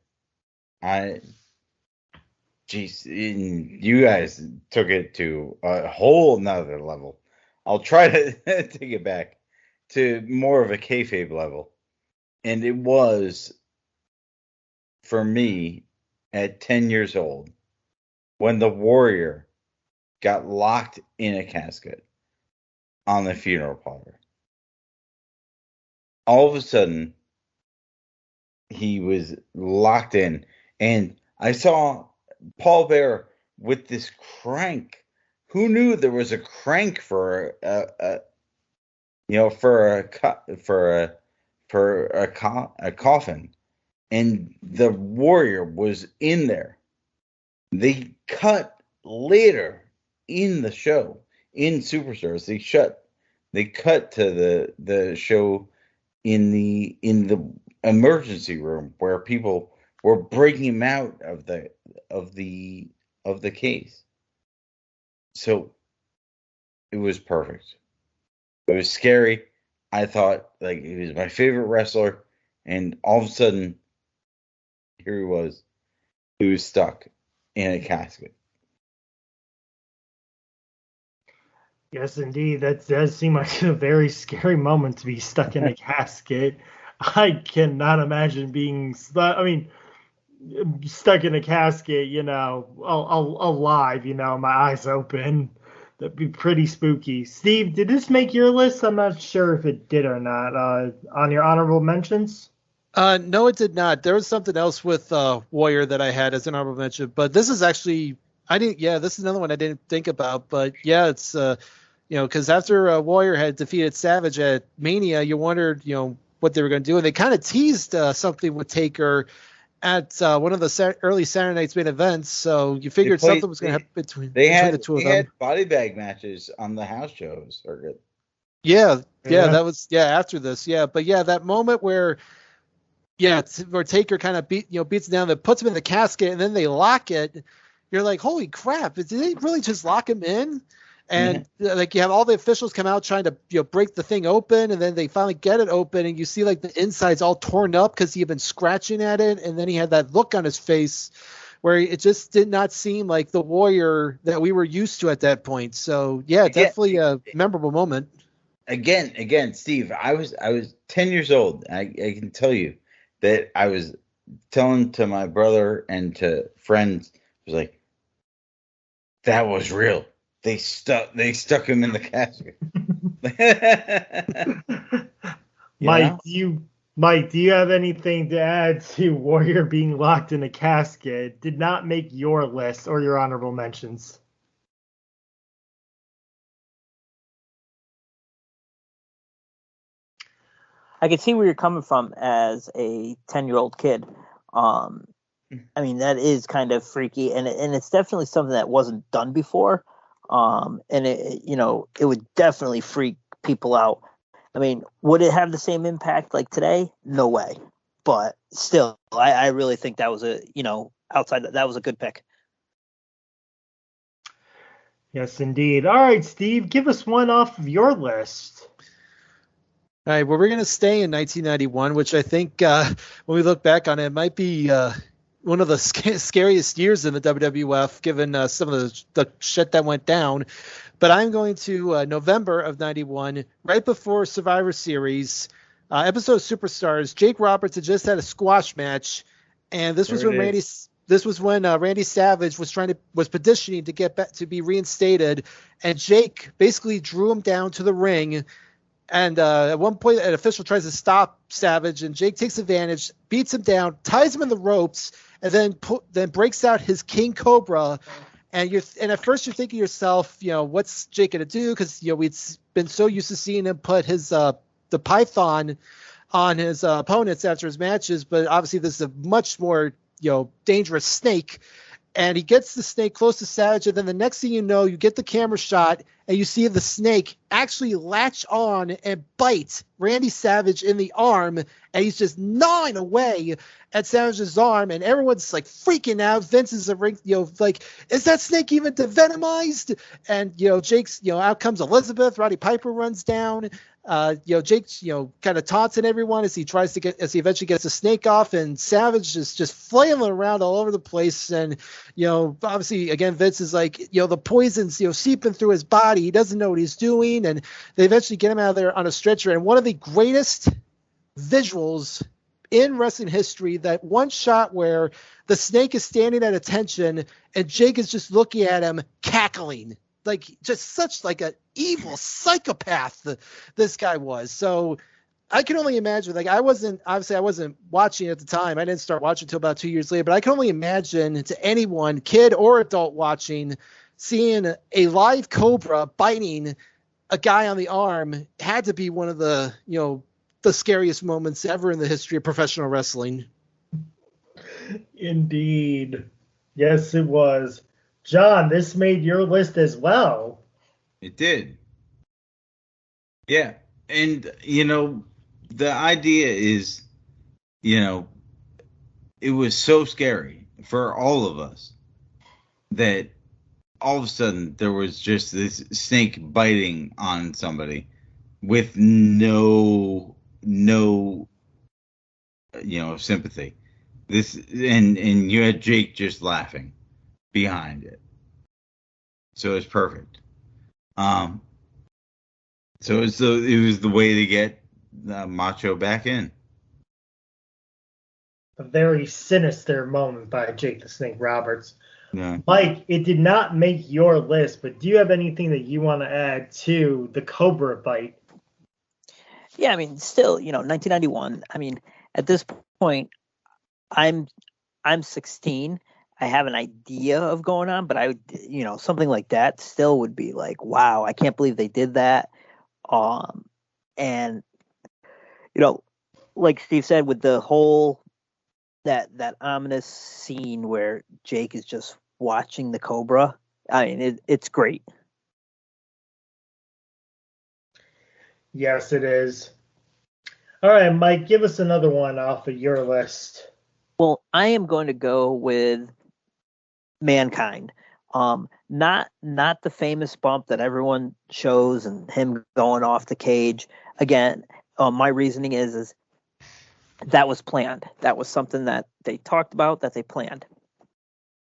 you guys took it to a whole nother level. I'll try to take it back to more of a kayfabe level. And it was, for me, at 10 years old, when the Warrior got locked in a casket on the Funeral Parlor. All of a sudden, he was locked in, and I saw Paul Bearer with this crank. Who knew there was a crank for a coffin? And the Warrior was in there. They cut later in the show in Superstars. They cut to the show in the emergency room where people were breaking him out of the case. So it was perfect. It was scary. I thought he was my favorite wrestler, and all of a sudden, here he was. He was stuck in a casket. Yes, indeed. That does seem like a very scary moment to be stuck in a casket. I cannot imagine being stuck. I mean, stuck in a casket, alive, my eyes open. That'd be pretty spooky. Steve, did this make your list? I'm not sure if it did or not. On your honorable mentions? No, it did not. There was something else with Warrior that I had as an honorable mention, but this is actually this is another one I didn't think about, but yeah, it's because after Warrior had defeated Savage at Mania, you wondered what they were going to do, and they kind of teased something with Taker at one of the early Saturday Night's main events, so you figured something was going to happen between the two of them. They had body bag matches on the house show circuit. Yeah, that was after this, but that moment where Taker kind of beats down, that puts him in the casket, and then they lock it. You're like, holy crap! Did they really just lock him in? And like you have all the officials come out trying to break the thing open, and then they finally get it open, and you see like the inside's all torn up because he had been scratching at it, and then he had that look on his face where it just did not seem like the Warrior that we were used to at that point. So definitely a memorable moment. Again, Steve, I was 10 years old. I can tell you that I was telling to my brother and to friends, I was like, that was real. They stuck him in the casket. Mike, do you have anything to add to Warrior being locked in a casket? Did not make your list or your honorable mentions. I can see where you're coming from as a 10-year-old kid. I mean, that is kind of freaky, and it's definitely something that wasn't done before. And it would definitely freak people out. I mean, would it have the same impact like today? No way. But still, I really think that was that was a good pick. Yes, indeed. All right, Steve, give us one off of your list. All right, well, we're going to stay in 1991, which I think when we look back on it might be one of the scariest years in the WWF, given some of the shit that went down. But I'm going to November of 91, right before Survivor Series, episode of Superstars. Jake Roberts had just had a squash match, and this was when Randy Savage was petitioning to get back to be reinstated, and Jake basically drew him down to the ring. And at one point, an official tries to stop Savage, and Jake takes advantage, beats him down, ties him in the ropes, and then breaks out his King Cobra. And at first you're thinking to yourself, what's Jake gonna do? Because we'd been so used to seeing him put his the python on his opponents after his matches, but obviously this is a much more dangerous snake. And he gets the snake close to Savage, and then the next thing you know, you get the camera shot, and you see the snake actually latch on and bite Randy Savage in the arm, and he's just gnawing away at Savage's arm, and everyone's like freaking out. Vince is like, is that snake even devenomized? And Jake's out comes Elizabeth. Roddy Piper runs down. Jake's kind of taunting everyone as he eventually gets the snake off, and Savage is just flailing around all over the place. And obviously again Vince is like, the poison's seeping through his body. He doesn't know what he's doing, and they eventually get him out of there on a stretcher. And one of the greatest visuals in wrestling history, that one shot where the snake is standing at attention and Jake is just looking at him cackling, like just such like an evil psychopath this guy was. So I can only imagine, like I wasn't watching at the time. I didn't start watching until about 2 years later, but I can only imagine, to anyone, kid or adult watching, seeing a live cobra biting a guy on the arm had to be one of the the scariest moments ever in the history of professional wrestling. Indeed. Yes, it was. John, this made your list as well. It did. Yeah. And, the idea is, it was so scary for all of us that all of a sudden there was just this snake biting on somebody with no sympathy. And you had Jake just laughing behind it. So it's perfect. So it was the way to get Macho back in. A very sinister moment by Jake the Snake Roberts. No. Mike, it did not make your list, but do you have anything that you want to add to the Cobra bite? Yeah, I mean, still, 1991. I mean, at this point, I'm 16. I have an idea of going on, but I would, something like that still would be like, wow, I can't believe they did that. And like Steve said, with the whole that ominous scene where Jake is just watching the Cobra. I mean, it's great. Yes, it is. All right, Mike, give us another one off of your list. Well, I am going to go with Mankind. Not the famous bump that everyone shows and him going off the cage. Again, my reasoning is that was planned. That was something that they talked about, that they planned.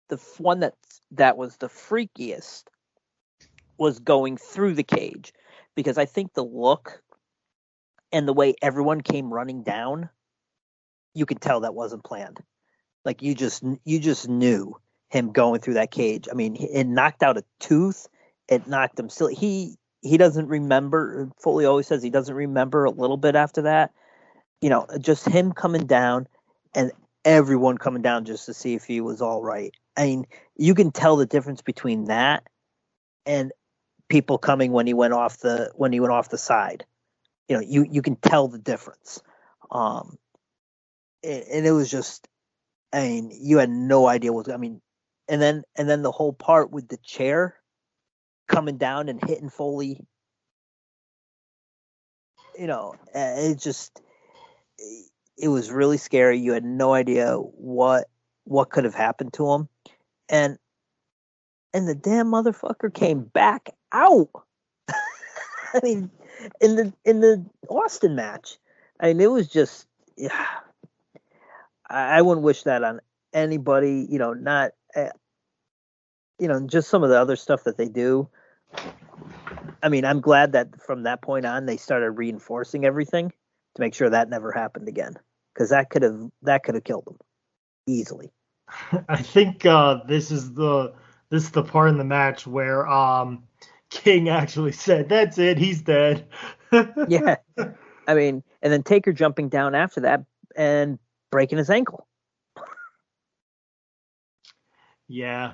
The one that was the freakiest was going through the cage, because I think the look and the way everyone came running down, you could tell that wasn't planned. Like you just knew him going through that cage. I mean, it knocked out a tooth. It knocked him still. He doesn't remember. Foley always says he doesn't remember a little bit after that. Just him coming down and everyone coming down just to see if he was all right. I mean, you can tell the difference between that and people coming when he went off the side. You can tell the difference. And it was just, I mean, you had no idea what. I mean, and then the whole part with the chair coming down and hitting Foley. It was really scary. You had no idea what could have happened to him, and the damn motherfucker came back out. I mean, in the Austin match, I mean, it was just, yeah. I wouldn't wish that on anybody. Not, just some of the other stuff that they do. I mean, I'm glad that from that point on they started reinforcing everything to make sure that never happened again, because that could have killed them easily. I think this is the part in the match where King actually said, "That's it, he's dead." Yeah, I mean, and then Taker jumping down after that and breaking his ankle. Yeah.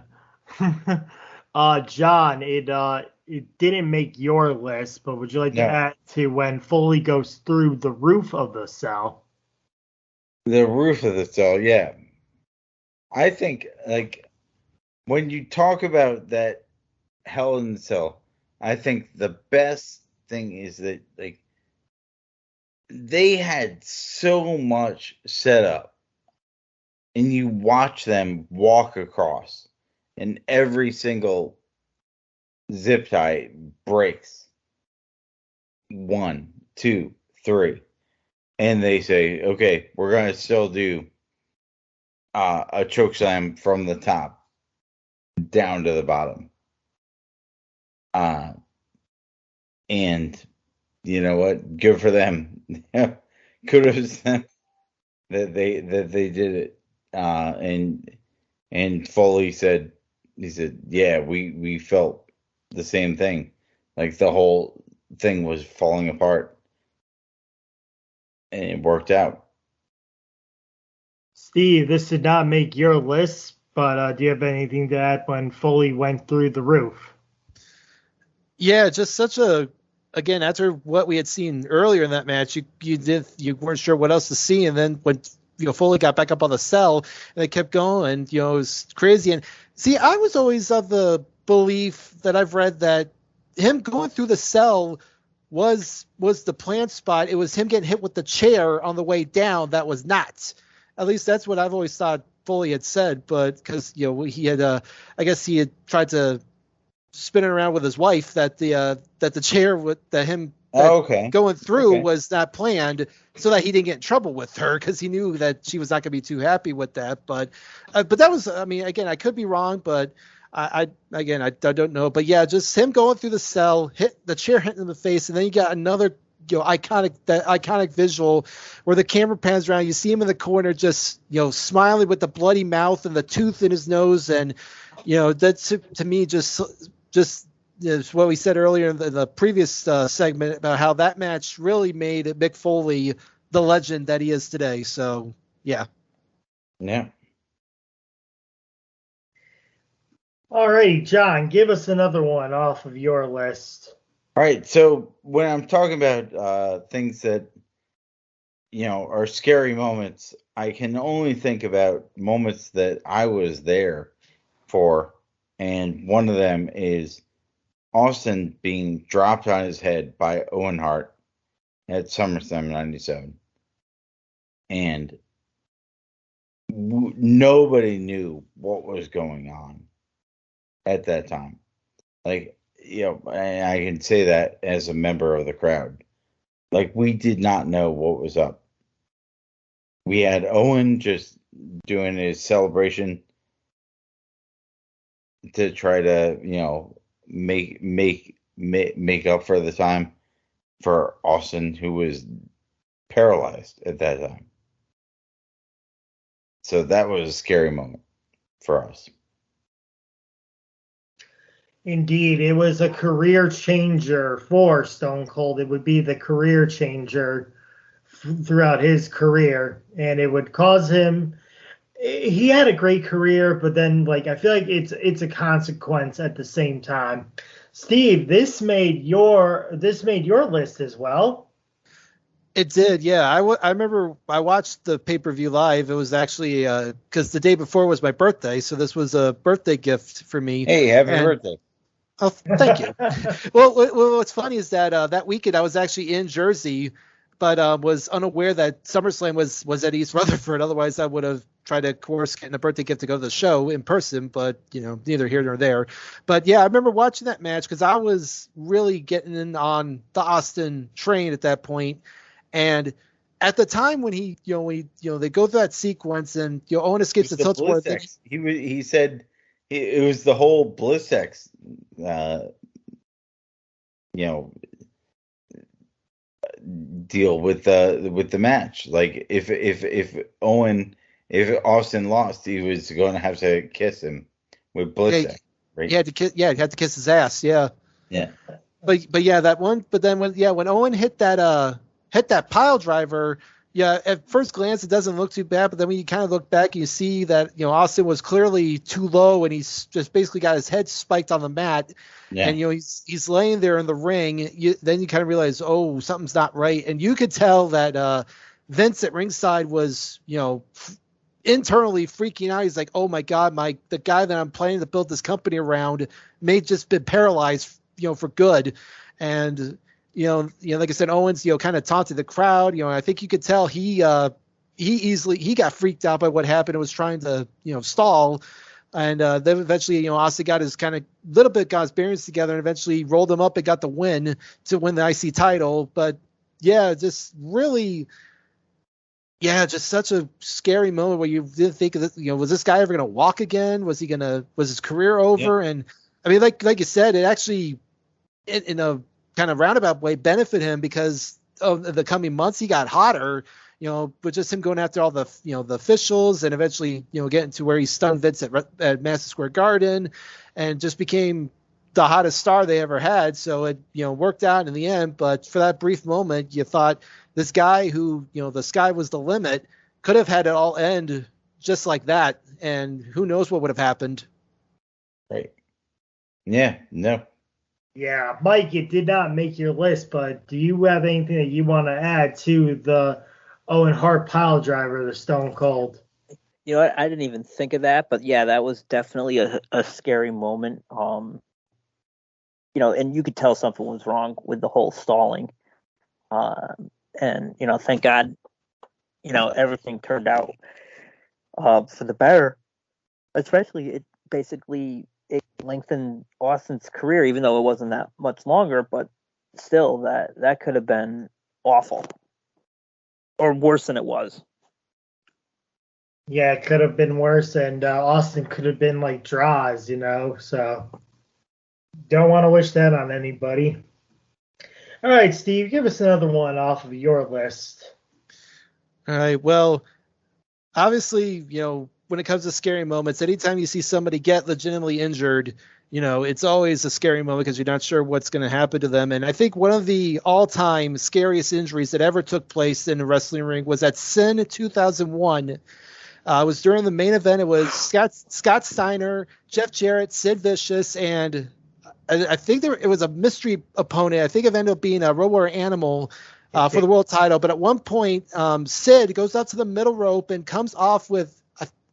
John, it didn't make your list, but would you like to add to when Foley goes through the roof of the cell? The roof of the cell, yeah. I think, like, when you talk about that Hell in the Cell, I think the best thing is that, like, they had so much set up, and you watch them walk across, and every single zip tie breaks. 1, 2, 3. And they say, okay, we're going to still do a choke slam from the top down to the bottom. And you know what? Good for them. Kudos to them that they did it. And Foley said, yeah, we felt the same thing. Like the whole thing was falling apart, and it worked out. Steve, this did not make your list, but do you have anything to add when Foley went through the roof? Yeah, just again, after what we had seen earlier in that match, you weren't sure what else to see, and then when Foley got back up on the cell and they kept going, it was crazy. And see, I was always of the belief that I've read that him going through the cell was the plant spot. It was him getting hit with the chair on the way down that was not. At least that's what I've always thought Foley had said, but because he had I guess he had tried to spin it around with his wife that the chair going through was not planned, so that he didn't get in trouble with her, because he knew that she was not going to be too happy with that. But that was, I mean, again, I could be wrong, but I don't know. But yeah, just him going through the cell, hit the chair, hitting him in the face, and then you got another iconic visual where the camera pans around, you see him in the corner just smiling with the bloody mouth and the tooth in his nose, and that's to me just is what we said earlier in the previous segment about how that match really made Mick Foley the legend that he is today. So yeah. All right, John, give us another one off of your list. All right, so when I'm talking about things that are scary moments, I can only think about moments that I was there for, and one of them is Austin being dropped on his head by Owen Hart at SummerSlam '97, and nobody knew what was going on at that time. Like, I can say that as a member of the crowd. Like, we did not know what was up. We had Owen just doing his celebration to try to, make up for the time for Austin, who was paralyzed at that time. So that was a scary moment for us. Indeed, it was a career changer for Stone Cold. It would be the career changer throughout his career, and it would cause him. He had a great career, but then I feel like it's a consequence at the same time. Steve, this made your list as well. It did, yeah. I remember I watched the pay-per-view live. It was actually because the day before was my birthday, so this was a birthday gift for me. Hey, happy birthday. Oh, thank you. Well, what's funny is that that weekend I was actually in Jersey, but was unaware that SummerSlam was at East Rutherford. Otherwise, I would have tried to course getting a birthday gift to go to the show in person, but neither here nor there. But yeah, I remember watching that match because I was really getting in on the Austin train at that point. And at the time when they go through that sequence and Owen escapes the tilt board, he said it was the whole Bliss X, deal with the match. Like if Austin lost, he was going to have to kiss him with Bliss X, right? He had to kiss his ass, yeah. Yeah. But yeah, that one. But then when Owen hit that pile driver, yeah, at first glance it doesn't look too bad, but then when you kind of look back, you see that Austin was clearly too low, and he's just basically got his head spiked on the mat, and he's laying there in the ring. Then you kind of realize, oh, something's not right, and you could tell that Vince at ringside was internally freaking out. He's like, oh my God, the guy that I'm planning to build this company around may just been paralyzed, for good, and. Like I said, Owens, kind of taunted the crowd. I think you could tell he got freaked out by what happened and was trying to, stall. And then eventually, Austin got his bearings together and eventually rolled him up and got the win to win the IC title. But yeah, just really, just such a scary moment where you didn't think that, was this guy ever going to walk again? Was his career over? Yeah. And I mean, like you said, it actually, in a kind of roundabout way, benefit him because of the coming months. He got hotter, but just him going after all the, the officials and eventually, getting to where he stunned Vince at Madison Square Garden and just became the hottest star they ever had. So it, worked out in the end. But for that brief moment, you thought this guy who, the sky was the limit could have had it all end just like that. And who knows what would have happened. Right. Yeah, no. Yeah, Mike, it did not make your list, but do you have anything that you want to add to the Owen Hart pile driver, the Stone Cold? You know what? I didn't even think of that, but yeah, that was definitely a scary moment. And you could tell something was wrong with the whole stalling. And thank God, everything turned out for the better. Especially, it lengthened Austin's career, even though it wasn't that much longer, but still that could have been awful or worse than it was. Yeah, it could have been worse, and Austin could have been like Draws, so don't want to wish that on anybody. All right, Steve, give us another one off of your list. All right. Well, obviously, when it comes to scary moments, anytime you see somebody get legitimately injured, it's always a scary moment because you're not sure what's going to happen to them. And I think one of the all-time scariest injuries that ever took place in a wrestling ring was at Sin 2001. It was during the main event. It was Scott Steiner, Jeff Jarrett, Sid Vicious, and I think it was a mystery opponent. I think it ended up being a Road Warrior Animal for the world title. But at one point, Sid goes up to the middle rope and comes off with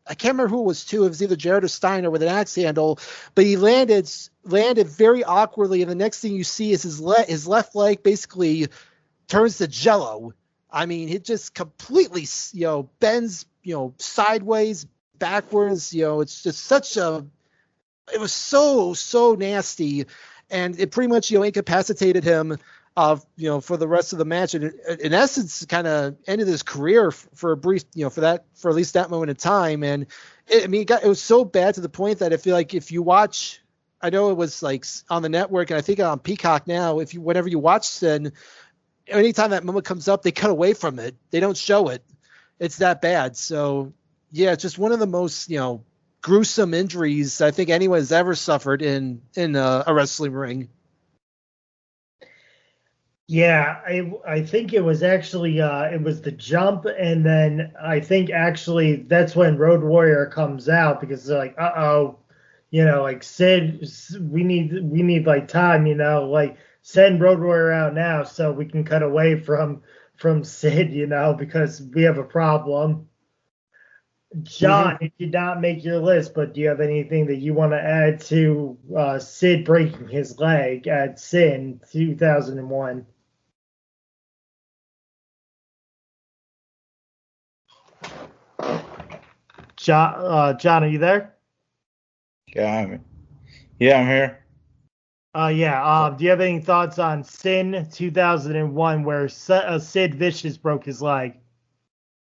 I can't remember who it was to. It was either Jarrett or Steiner with an axe handle, but he landed very awkwardly. And the next thing you see is his left leg basically turns to jello. I mean, it just completely, bends, sideways, backwards. It's just it was so nasty, and it pretty much, incapacitated him, for the rest of the match, and in essence, kind of ended his career for a brief, for at least that moment in time. And it was so bad to the point that I feel like if you watch, I know it was like on the network, and I think on Peacock now, whenever you watch Sin, anytime that moment comes up, they cut away from it. They don't show it. It's that bad. So yeah, it's just one of the most, gruesome injuries I think anyone has ever suffered in a wrestling ring. Yeah, I think it was actually it was the jump, and then I think actually that's when Road Warrior comes out because they're like, like Sid, we need like time, like send Road Warrior out now so we can cut away from Sid, because we have a problem. John, it did not make your list, but do you have anything that you want to add to Sid breaking his leg at Sin 2001? John, are you there? Yeah, I'm here. Do you have any thoughts on Sin 2001 where Sid Vicious broke his leg?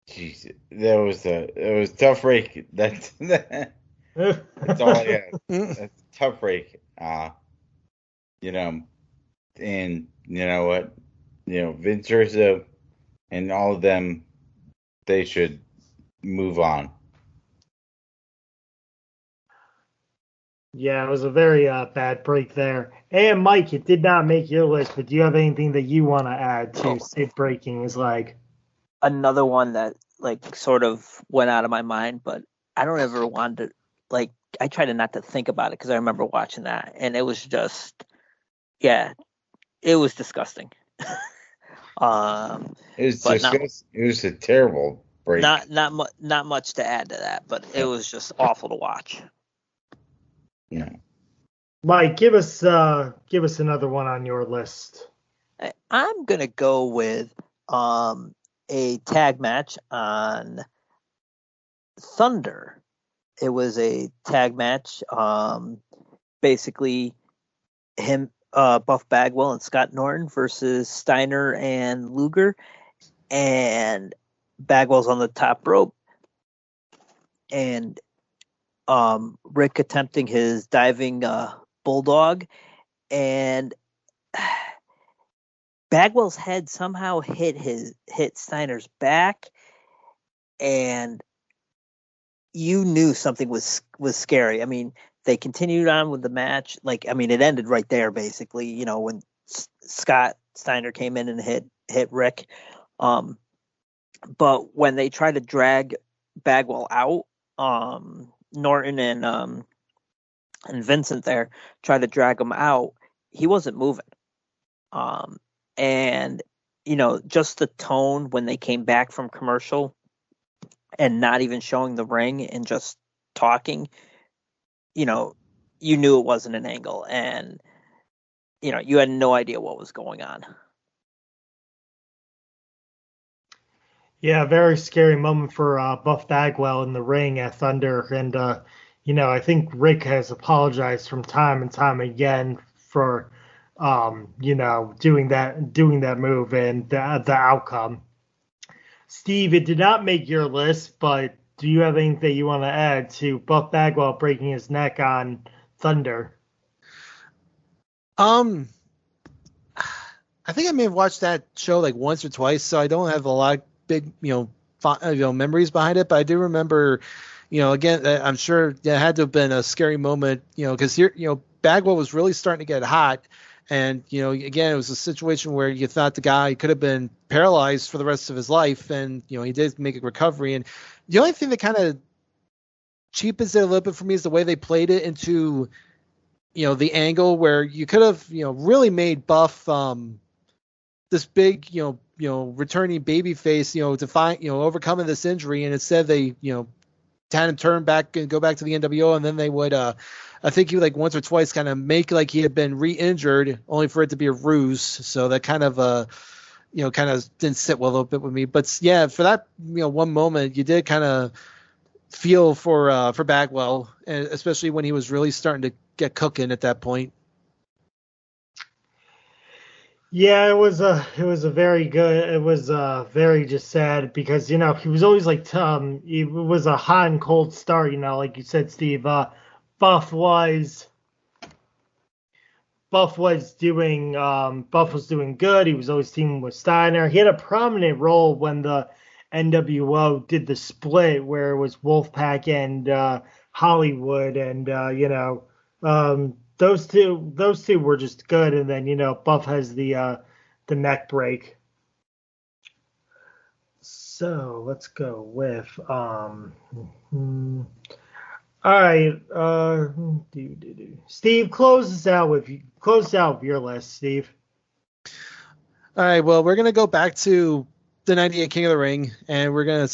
Jeez, it was a tough break. That's all I have. That's a tough break. And you know what? Vince Russo and all of them, they should move on. Yeah, it was a very bad break there. And Mike, it did not make your list, but do you have anything that you want to add to Sid breaking his leg? Another one that sort of went out of my mind, but I don't ever want to I try to not to think about it because I remember watching that and it was just, it was disgusting. It was disgusting. It was a terrible break. Not much to add to that, but it was just awful to watch. Yeah. Mike, give us another one on your list. I'm gonna go with a tag match on Thunder. It was a tag match. Basically, him, Buff Bagwell, and Scott Norton versus Steiner and Luger, and Bagwell's on the top rope, and Rick attempting his diving bulldog, and Bagwell's head somehow hit Steiner's back, and you knew something was scary. I mean, they continued on with the match. It ended right there, basically. When Scott Steiner came in and hit Rick. But when they tried to drag Bagwell out, Norton and Vincent there tried to drag him out. He wasn't moving. And just the tone when they came back from commercial and not even showing the ring and just talking, you knew it wasn't an angle, and you had no idea what was going on. Yeah, very scary moment for Buff Bagwell in the ring at Thunder, and I think Rick has apologized from time and time again for doing that move and the outcome. Steve, it did not make your list, but do you have anything you want to add to Buff Bagwell breaking his neck on Thunder? I think I may have watched that show like once or twice, so I don't have a lot of big, memories behind it. But I do remember, again, I'm sure it had to have been a scary moment, because here, Bagwell was really starting to get hot. And, again, it was a situation where you thought the guy could have been paralyzed for the rest of his life. And, he did make a recovery. And the only thing that kind of cheapens it a little bit for me is the way they played it into, the angle where you could have, really made Buff this big, returning baby face, to find, overcoming this injury. And instead they, had him turn back and go back to the NWO. And then they would, I think he would like once or twice kind of make like he had been re-injured only for it to be a ruse. So that kind of, kind of didn't sit well a little bit with me. But yeah, for that, one moment you did kind of feel for Bagwell, especially when he was really starting to get cooking at that point. Yeah, it was a very good. It was very just sad because he was always like it was a hot and cold start. Like you said, Steve. Buff was doing good. He was always teaming with Steiner. He had a prominent role when the NWO did the split where it was Wolfpack and Hollywood, and those two were just good. And then Buff has the neck break. So let's go with all right, Steve, close out with your list, Steve. All right, well, we're gonna go back to the '98 King of the Ring, and we're gonna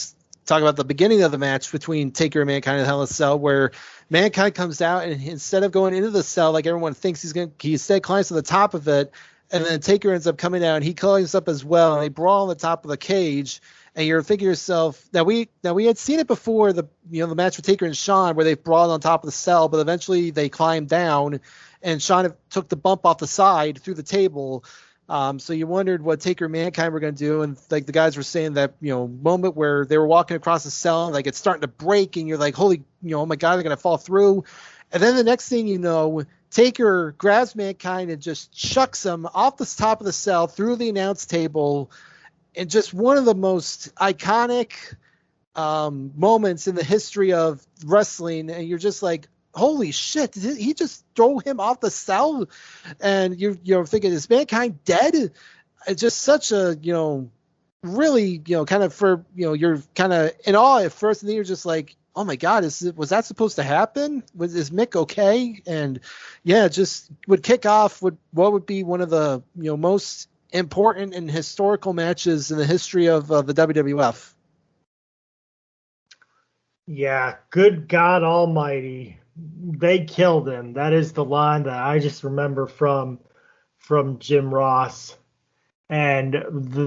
talk about the beginning of the match between Taker and Mankind in Hell in a Cell, where Mankind comes out and instead of going into the cell like everyone thinks he instead climbs to the top of it, and then Taker ends up coming out and he climbs up as well, and they brawl on the top of the cage. And you're thinking to yourself that we had seen it before the match with Taker and Shawn where they brawled on top of the cell, but eventually they climbed down, and Shawn took the bump off the side through the table. So you wondered what Taker and Mankind were going to do, and like the guys were saying that moment where they were walking across the cell, and like it's starting to break, and you're like, holy, oh my god, they're going to fall through. And then the next thing you know, Taker grabs Mankind and just chucks him off the top of the cell through the announce table. And just one of the most iconic moments in the history of wrestling. And you're just like, holy shit, did he just throw him off the cell? And you're thinking, is Mankind dead? It's just such a, really, kind of you're kind of in awe at first. And then you're just like, oh my God, was that supposed to happen? Is Mick okay? And yeah, just would kick off what would be one of the, most important and historical matches in the history of the WWF. Yeah, good God Almighty, they killed him. That is the line that I just remember from Jim Ross, and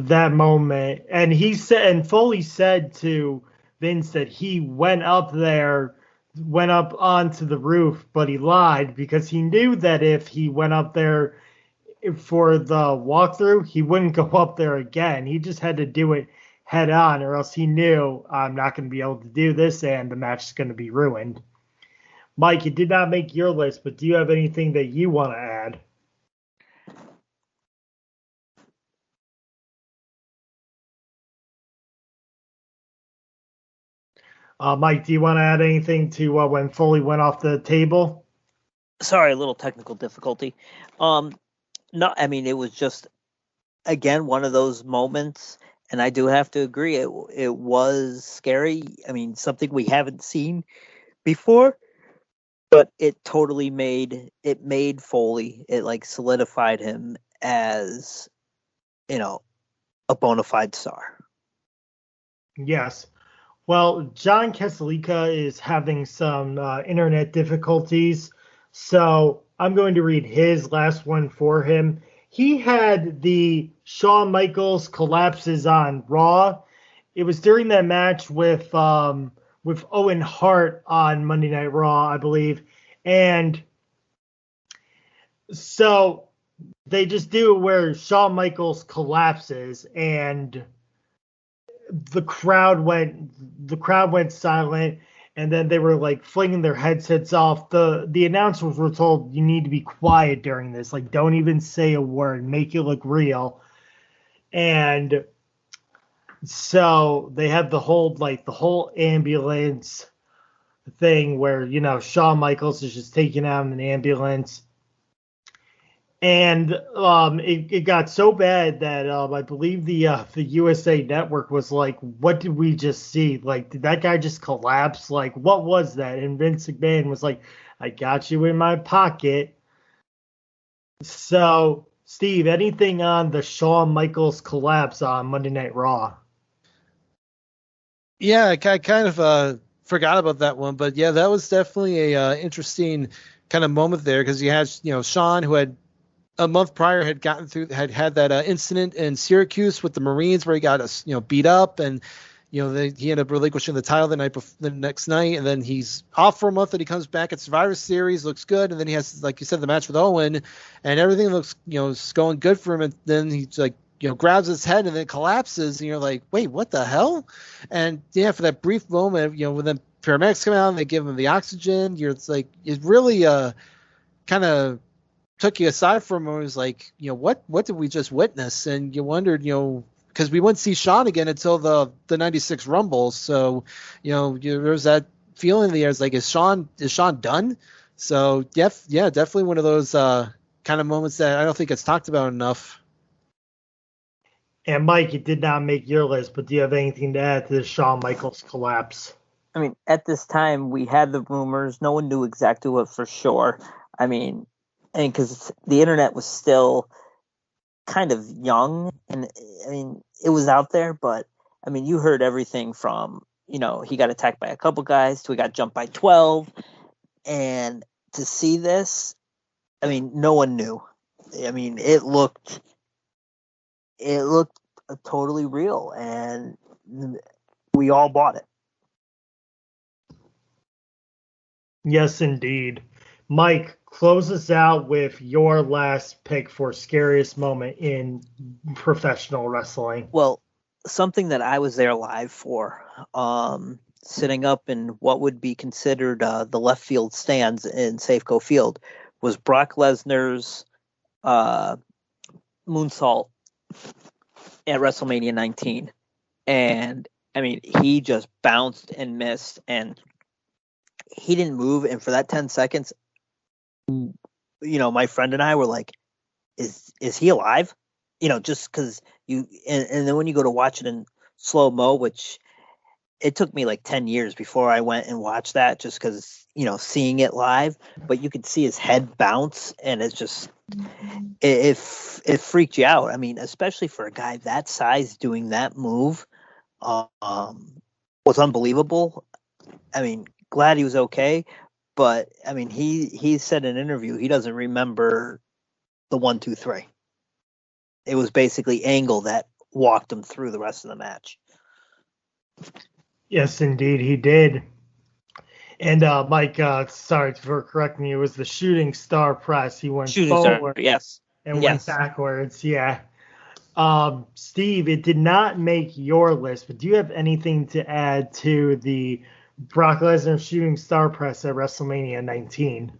that moment. And he said, and Foley said to Vince that he went up onto the roof, but he lied because he knew that if he went up there for the walkthrough, he wouldn't go up there again. He just had to do it head on, or else he knew, I'm not going to be able to do this, and the match is going to be ruined. Mike, you did not make your list, but do you have anything that you want to add? Mike, do you want to add anything to when Foley went off the table? Sorry, a little technical difficulty. No, I mean, it was just, again, one of those moments, and I do have to agree, it was scary. I mean, something we haven't seen before, but it totally made Foley, it like solidified him as, a bona fide star. Yes. Well, Jon Keselica is having some internet difficulties, so I'm going to read his last one for him. He had the Shawn Michaels collapses on Raw. It was during that match with Owen Hart on Monday Night Raw, I believe. And so they just do it where Shawn Michaels collapses and the crowd went silent. and then they were like flinging their headsets off. The announcers were told, you need to be quiet during this, like don't even say a word, make it look real. And so they have the whole ambulance thing where, you know, Shawn Michaels is just taken out in an ambulance. And it got so bad that I believe the USA Network was like, "What did we just see? Like, did that guy just collapse? Like, what was that?" And Vince McMahon was like, "I got you in my pocket." So, Steve, anything on the Shawn Michaels collapse on Monday Night Raw? Yeah, I kind of forgot about that one, but yeah, that was definitely a interesting kind of moment there because you had, you know, Shawn, who had a month prior had had that incident in Syracuse with the Marines where he got us, you know, beat up, and you know he ended up relinquishing the title the next night, and then he's off for a month, and he comes back at Survivor Series, looks good, and then he has, like you said, the match with Owen, and everything looks, you know, is going good for him, and then he's like, you know, grabs his head and then collapses, and you're like, wait, what the hell? And yeah, for that brief moment, you know, when the paramedics come out and they give him the oxygen, it's like it really kind of took you aside from him. It was like, you know, what did we just witness? And you wondered, you know, because we wouldn't see Shawn again until the 96 Rumble. So, you know, there was that feeling in the air. It's like, is Shawn done? So yeah, definitely one of those kind of moments that I don't think it's talked about enough. And Mike, it did not make your list, but do you have anything to add to the Shawn Michaels collapse? I mean, at this time, we had the rumors. No one knew exactly what for sure. I mean, and because the internet was still kind of young, and I mean, it was out there, but I mean, you heard everything from, you know, he got attacked by a couple guys to he got jumped by 12. And to see this, I mean, no one knew. I mean, it looked totally real, and we all bought it. Yes, indeed. Mike, close us out with your last pick for scariest moment in professional wrestling. Well, something that I was there live for, sitting up in what would be considered the left field stands in Safeco Field, was Brock Lesnar's moonsault at WrestleMania 19. And I mean, he just bounced and missed, and he didn't move. And for that 10 seconds, you know, my friend and I were like, is he alive? You know, just because and then when you go to watch it in slow mo, which it took me like 10 years before I went and watched that, just because, you know, seeing it live, but you could see his head bounce, and it's just, it freaked you out. I mean, especially for a guy that size doing that move, was unbelievable. I mean, glad he was okay, but I mean, he said in an interview he doesn't remember the 1, 2, 3. It was basically Angle that walked him through the rest of the match. Yes, indeed, he did. And Mike, sorry for correcting you, it was the shooting star press. He went forward, yes, and went backwards. Yeah. Steve, it did not make your list, but do you have anything to add to the Brock Lesnar shooting star press at WrestleMania 19?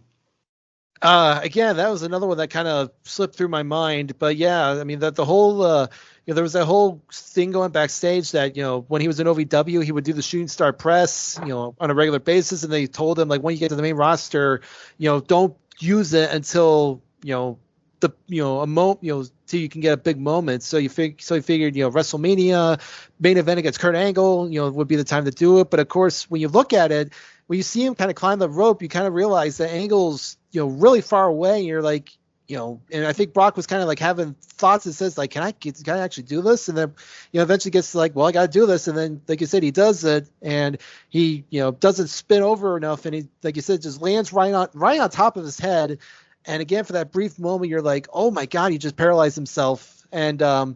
Again, that was another one that kind of slipped through my mind, but yeah, I mean that the whole, you know, there was that whole thing going backstage that, you know, when he was in OVW, he would do the shooting star press, you know, on a regular basis, and they told him, like, when you get to the main roster, you know, don't use it until, you know, till you can get a big moment. So he figured, you know, WrestleMania main event against Kurt Angle, you know, would be the time to do it. But of course, when you look at it, when you see him kind of climb the rope, you kind of realize that Angle's, you know, really far away. And you're like, you know, and I think Brock was kind of like having thoughts that says, like, can I actually do this? And then, you know, eventually gets to like, well, I got to do this. And then, like you said, he does it, and he, you know, doesn't spin over enough. And he, like you said, just lands right on top of his head. And again, for that brief moment, you're like, oh my God, he just paralyzed himself. And the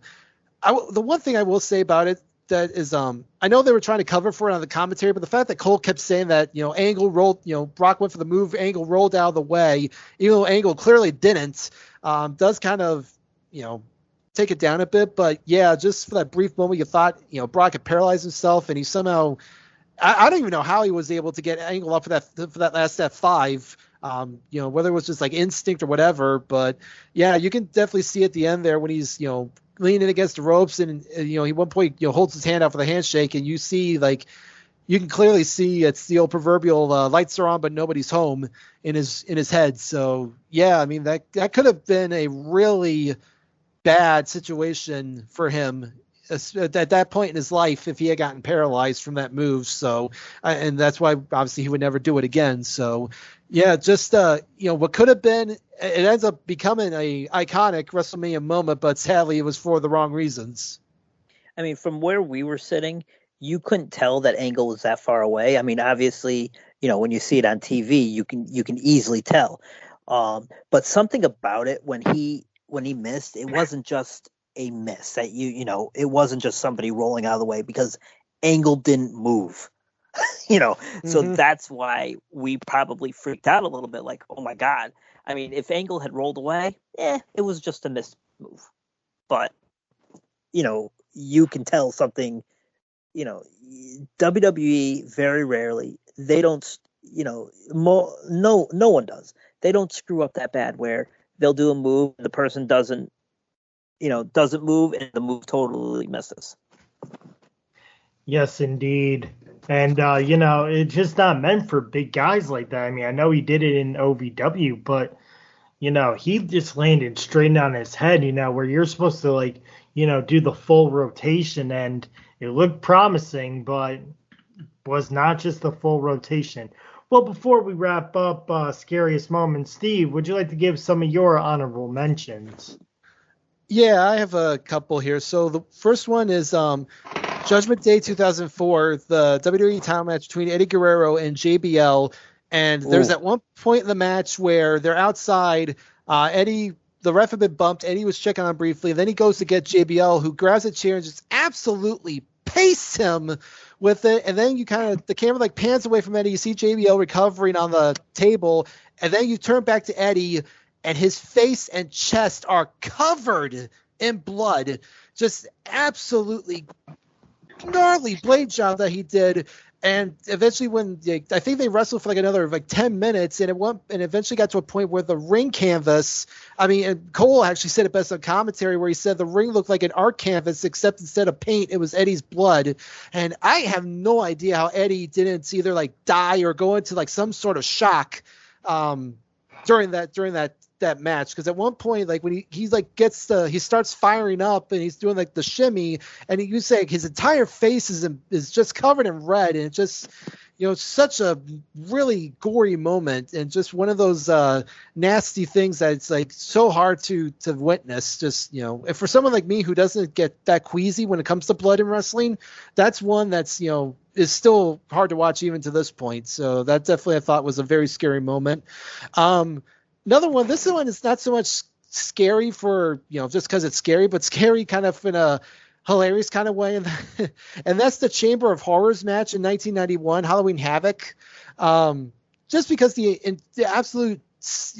one thing I will say about it that is, I know they were trying to cover for it on the commentary, but the fact that Cole kept saying that, you know, Angle rolled, you know, Brock went for the move, Angle rolled out of the way, even though Angle clearly didn't, does kind of, you know, take it down a bit. But yeah, just for that brief moment, you thought, you know, Brock had paralyzed himself, and he somehow I don't even know how he was able to get Angle up for that last F5. Whether it was just like instinct or whatever, but yeah, you can definitely see at the end there when he's, leaning against the ropes and, he at one point, holds his hand out for the handshake, and you see you can clearly see it's the old proverbial lights are on, but nobody's home in his head. So yeah, I mean, that could have been a really bad situation for him at that point in his life if he had gotten paralyzed from that move. So, and that's why obviously he would never do it again. So yeah, just, what could have been, it ends up becoming a iconic WrestleMania moment, but sadly it was for the wrong reasons. I mean, from where we were sitting, you couldn't tell that Angle was that far away. I mean, obviously, when you see it on TV, you can easily tell. But something about it when he missed, it wasn't just a miss that it wasn't just somebody rolling out of the way, because Angle didn't move. So that's why we probably freaked out a little bit, like, oh my God. I mean, if Angle had rolled away, it was just a missed move. But, you can tell something, WWE very rarely, they don't, no one does. They don't screw up that bad where they'll do a move, the person doesn't move, and the move totally misses. Yes, indeed. And, it's just not meant for big guys like that. I mean, I know he did it in OVW, but, he just landed straight on his head, where you're supposed to, do the full rotation. And it looked promising, but was not just the full rotation. Well, before we wrap up Scariest Moments, Steve, would you like to give some of your honorable mentions? Yeah, I have a couple here. So the first one is Judgment Day 2004, the WWE title match between Eddie Guerrero and JBL. And there's that one point in the match where they're outside. Eddie, the ref had been bumped. Eddie was checking on briefly. Then he goes to get JBL, who grabs a chair and just absolutely pastes him with it. And then the camera pans away from Eddie. You see JBL recovering on the table. And then you turn back to Eddie, and his face and chest are covered in blood. Just absolutely gnarly blade job that he did. And eventually I think they wrestled for another 10 minutes, and and eventually got to a point where the ring canvas, and Cole actually said it best on commentary, where he said the ring looked like an art canvas, except instead of paint, it was Eddie's blood. And I have no idea how Eddie didn't either die or go into some sort of shock during that match, because at one point when he starts firing up and he's doing the shimmy, and you say his entire face is just covered in red, and it just such a really gory moment, and just one of those nasty things that it's so hard to witness. Just if for someone like me who doesn't get that queasy when it comes to blood in wrestling, that's one that's is still hard to watch even to this point. So that definitely I thought was a very scary moment. Another one, this one is not so much scary for, just because it's scary, but scary kind of in a hilarious kind of way. And that's the Chamber of Horrors match in 1991, Halloween Havoc. Just because the absolute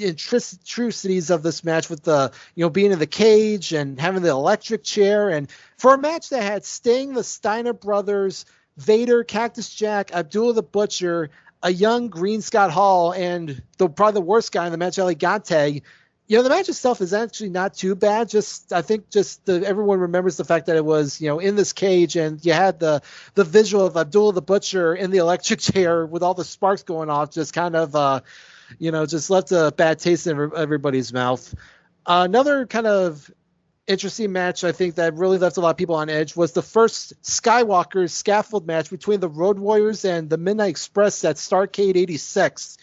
atrocities of this match with the, being in the cage and having the electric chair. And for a match that had Sting, the Steiner brothers, Vader, Cactus Jack, Abdullah the Butcher, a young Green Scott Hall, and probably the worst guy in the match, Elegante. The match itself is actually not too bad. I think everyone remembers the fact that it was, in this cage, and you had the visual of Abdullah the Butcher in the electric chair with all the sparks going off, just kind of, just left a bad taste in everybody's mouth. Another kind of interesting match, I think, that really left a lot of people on edge was the first Skywalker scaffold match between the Road Warriors and the Midnight Express at Starrcade 86.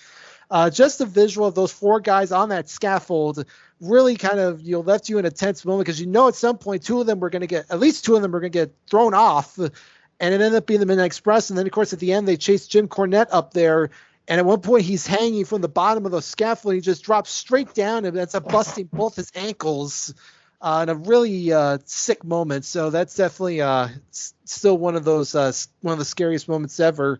Just the visual of those four guys on that scaffold really kind of left you in a tense moment, because at some point at least two of them were going to get thrown off, and it ended up being the Midnight Express. And then of course at the end they chased Jim Cornette up there, and at one point he's hanging from the bottom of the scaffold, and he just drops straight down, and that's busting both his ankles. In a really sick moment. So that's definitely still one of the scariest moments ever.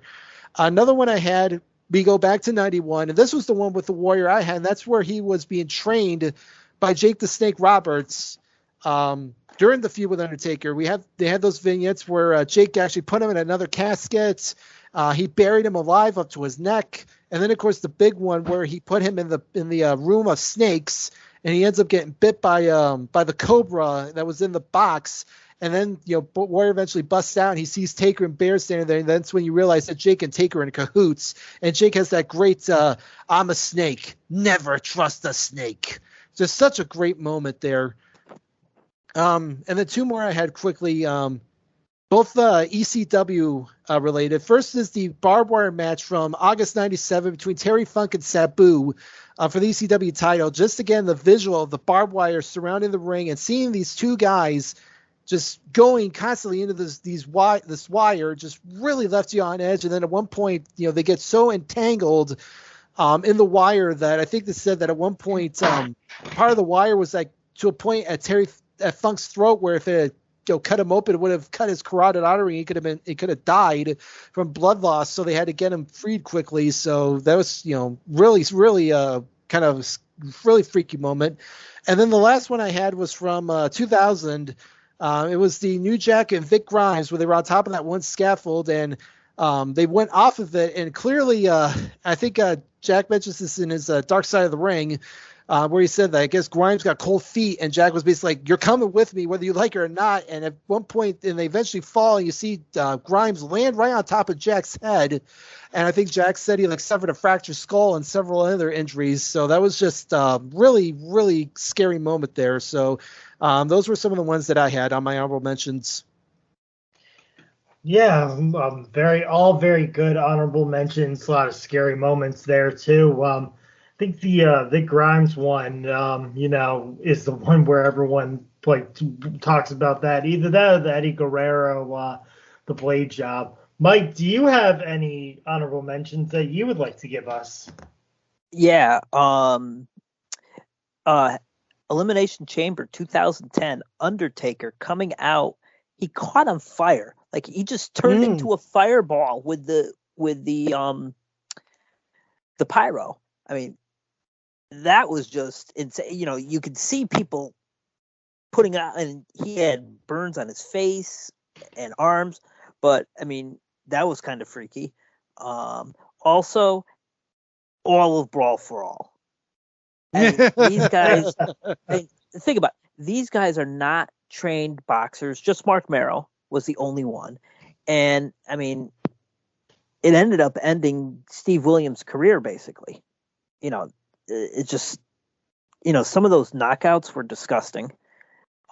Another one I had, we go back to 91, and this was the one with the Warrior I had, and that's where he was being trained by Jake the Snake Roberts during the feud with Undertaker. They had those vignettes where Jake actually put him in another casket. He buried him alive up to his neck. And then, of course, the big one where he put him in the room of snakes, and he ends up getting bit by the cobra that was in the box. And then, Warrior eventually busts out, and he sees Taker and Bear standing there, and that's when you realize that Jake and Taker are in cahoots. And Jake has that great, I'm a snake, never trust a snake. Just such a great moment there. And then two more I had quickly, both ECW related. First is the barbed wire match from August 97 between Terry Funk and Sabu for the ECW title. Just again, the visual of the barbed wire surrounding the ring and seeing these two guys just going constantly into this wire just really left you on edge. And then at one point, they get so entangled in the wire that I think they said that at one point part of the wire was like to a point at Funk's throat where if it had cut him open, it would have cut his carotid artery. He could have died from blood loss. So they had to get him freed quickly. So that was really kind of really freaky moment. And then the last one I had was from 2000. It was the New Jack and Vic Grimes where they were on top of that one scaffold and they went off of it. And clearly, I think Jack mentions this in his Dark Side of the Ring, where he said that I guess Grimes got cold feet and Jack was basically like, you're coming with me whether you like it or not. And at one point, and they eventually fall, and you see Grimes land right on top of Jack's head. And I think Jack said he suffered a fractured skull and several other injuries. So that was just really, really scary moment there. So those were some of the ones that I had on my honorable mentions. Yeah, all very good honorable mentions. A lot of scary moments there too. I think the Grimes one, is the one where everyone talks about that. Either that or the Eddie Guerrero, the blade job. Mike, do you have any honorable mentions that you would like to give us? Yeah. Elimination Chamber 2010, Undertaker coming out. He caught on fire. Like he just turned into a fireball with the pyro. I mean, that was just insane. You could see people putting out, and he had burns on his face and arms. But I mean, that was kind of freaky. Also, all of Brawl for All. And these guys, think about it, these guys are not trained boxers. Just Mark Merrow was the only one. And I mean, it ended up ending Steve Williams' career, basically. It just, some of those knockouts were disgusting.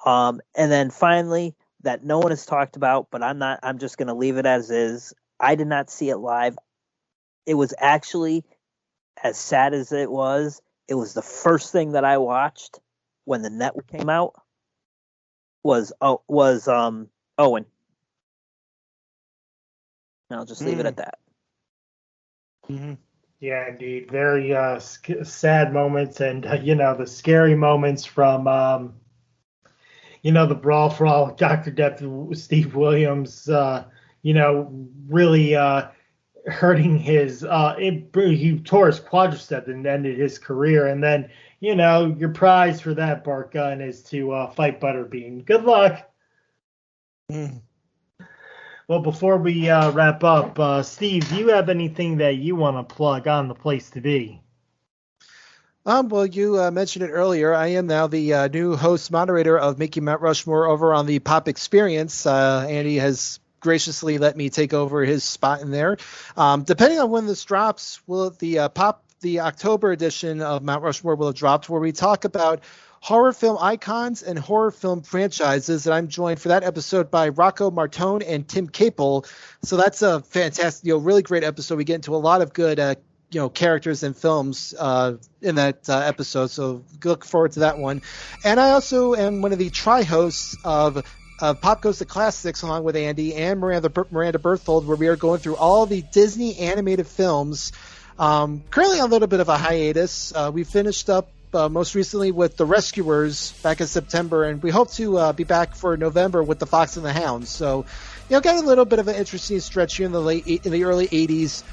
And then finally, that no one has talked about, but I'm just going to leave it as is. I did not see it live. It was actually, as sad as it was the first thing that I watched when the network came out was Owen. And I'll just leave it at that. Mm-hmm. Yeah, indeed. Very sad moments, and the scary moments from the Brawl for All, Dr. Death, Steve Williams, really hurting his he tore his quadricep and ended his career. And then your prize for that, Bart Gunn, is to fight Butterbean. Good luck. Well, before we wrap up, Steve, do you have anything that you want to plug on the place to be? Well, you mentioned it earlier. I am now the new host moderator of Making Mount Rushmore over on the Pop Experience. Andy has graciously let me take over his spot in there. Depending on when this drops, the October edition of Mount Rushmore will have dropped, where we talk about horror film icons and horror film franchises. And I'm joined for that episode by Rocco Martone and Tim Capel. So that's a fantastic, really great episode. We get into a lot of good, characters and films in that episode. So look forward to that one. And I also am one of the tri-hosts of Pop Goes to Classics, along with Andy and Miranda Berthold, where we are going through all the Disney animated films. Currently on a little bit of a hiatus. We finished up most recently with The Rescuers back in September, and we hope to be back for November with The Fox and the Hound. So, got a little bit of an interesting stretch here in the early 80s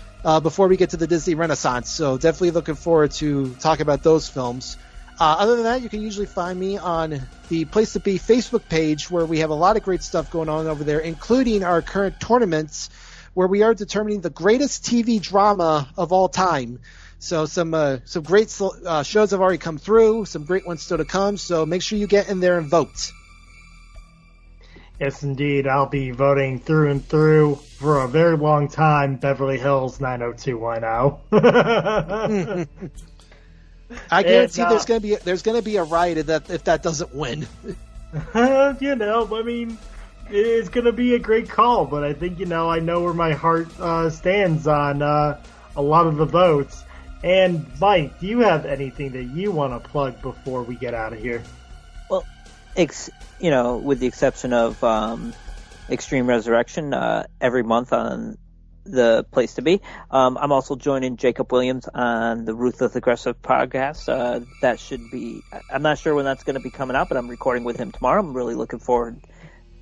before we get to the Disney Renaissance. So definitely looking forward to talking about those films. Other than that, you can usually find me on the Place to Be Facebook page, where we have a lot of great stuff going on over there, including our current tournaments, where we are determining the greatest TV drama of all time. So some great shows have already come through, some great ones still to come. So make sure you get in there and vote. Yes, indeed. I'll be voting through and through for a very long time. Beverly Hills 90210. I guarantee there's gonna be a riot if that doesn't win. It's gonna be a great call, but I think I know where my heart stands on a lot of the votes. And Mike, do you have anything that you want to plug before we get out of here? Well, with the exception of Extreme Resurrection, every month on the Place to Be, I'm also joining Jacob Williams on the Ruthless Aggressive podcast. That should be, I'm not sure when that's going to be coming out, but I'm recording with him tomorrow. I'm really looking forward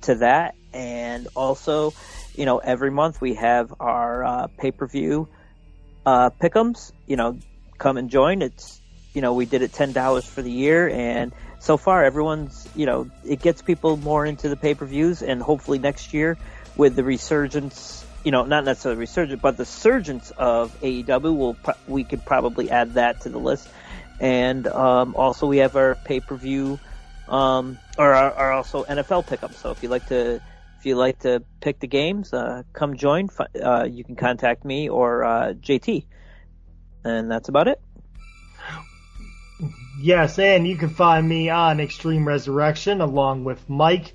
to that. And also, every month we have our pay-per-view pick'ems. Come and join. It's, we did it $10 for the year, and so far everyone's, it gets people more into the pay-per-views, and hopefully next year with the resurgence, not necessarily resurgence, but the surgence of AEW, we could probably add that to the list. And also we have our pay-per-view, or our also NFL pick'em. So if you like to pick the games, come join. You can contact me or JT, and that's about it. Yes, and you can find me on Extreme Resurrection along with Mike.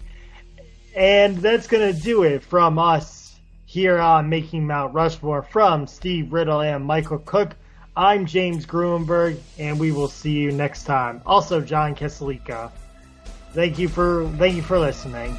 And that's going to do it from us here on Making Mount Rushmore. From Steve Riddle and Michael Cook, I'm James Gruenberg, and we will see you next time. Also, Jon Keselica. Thank you for listening.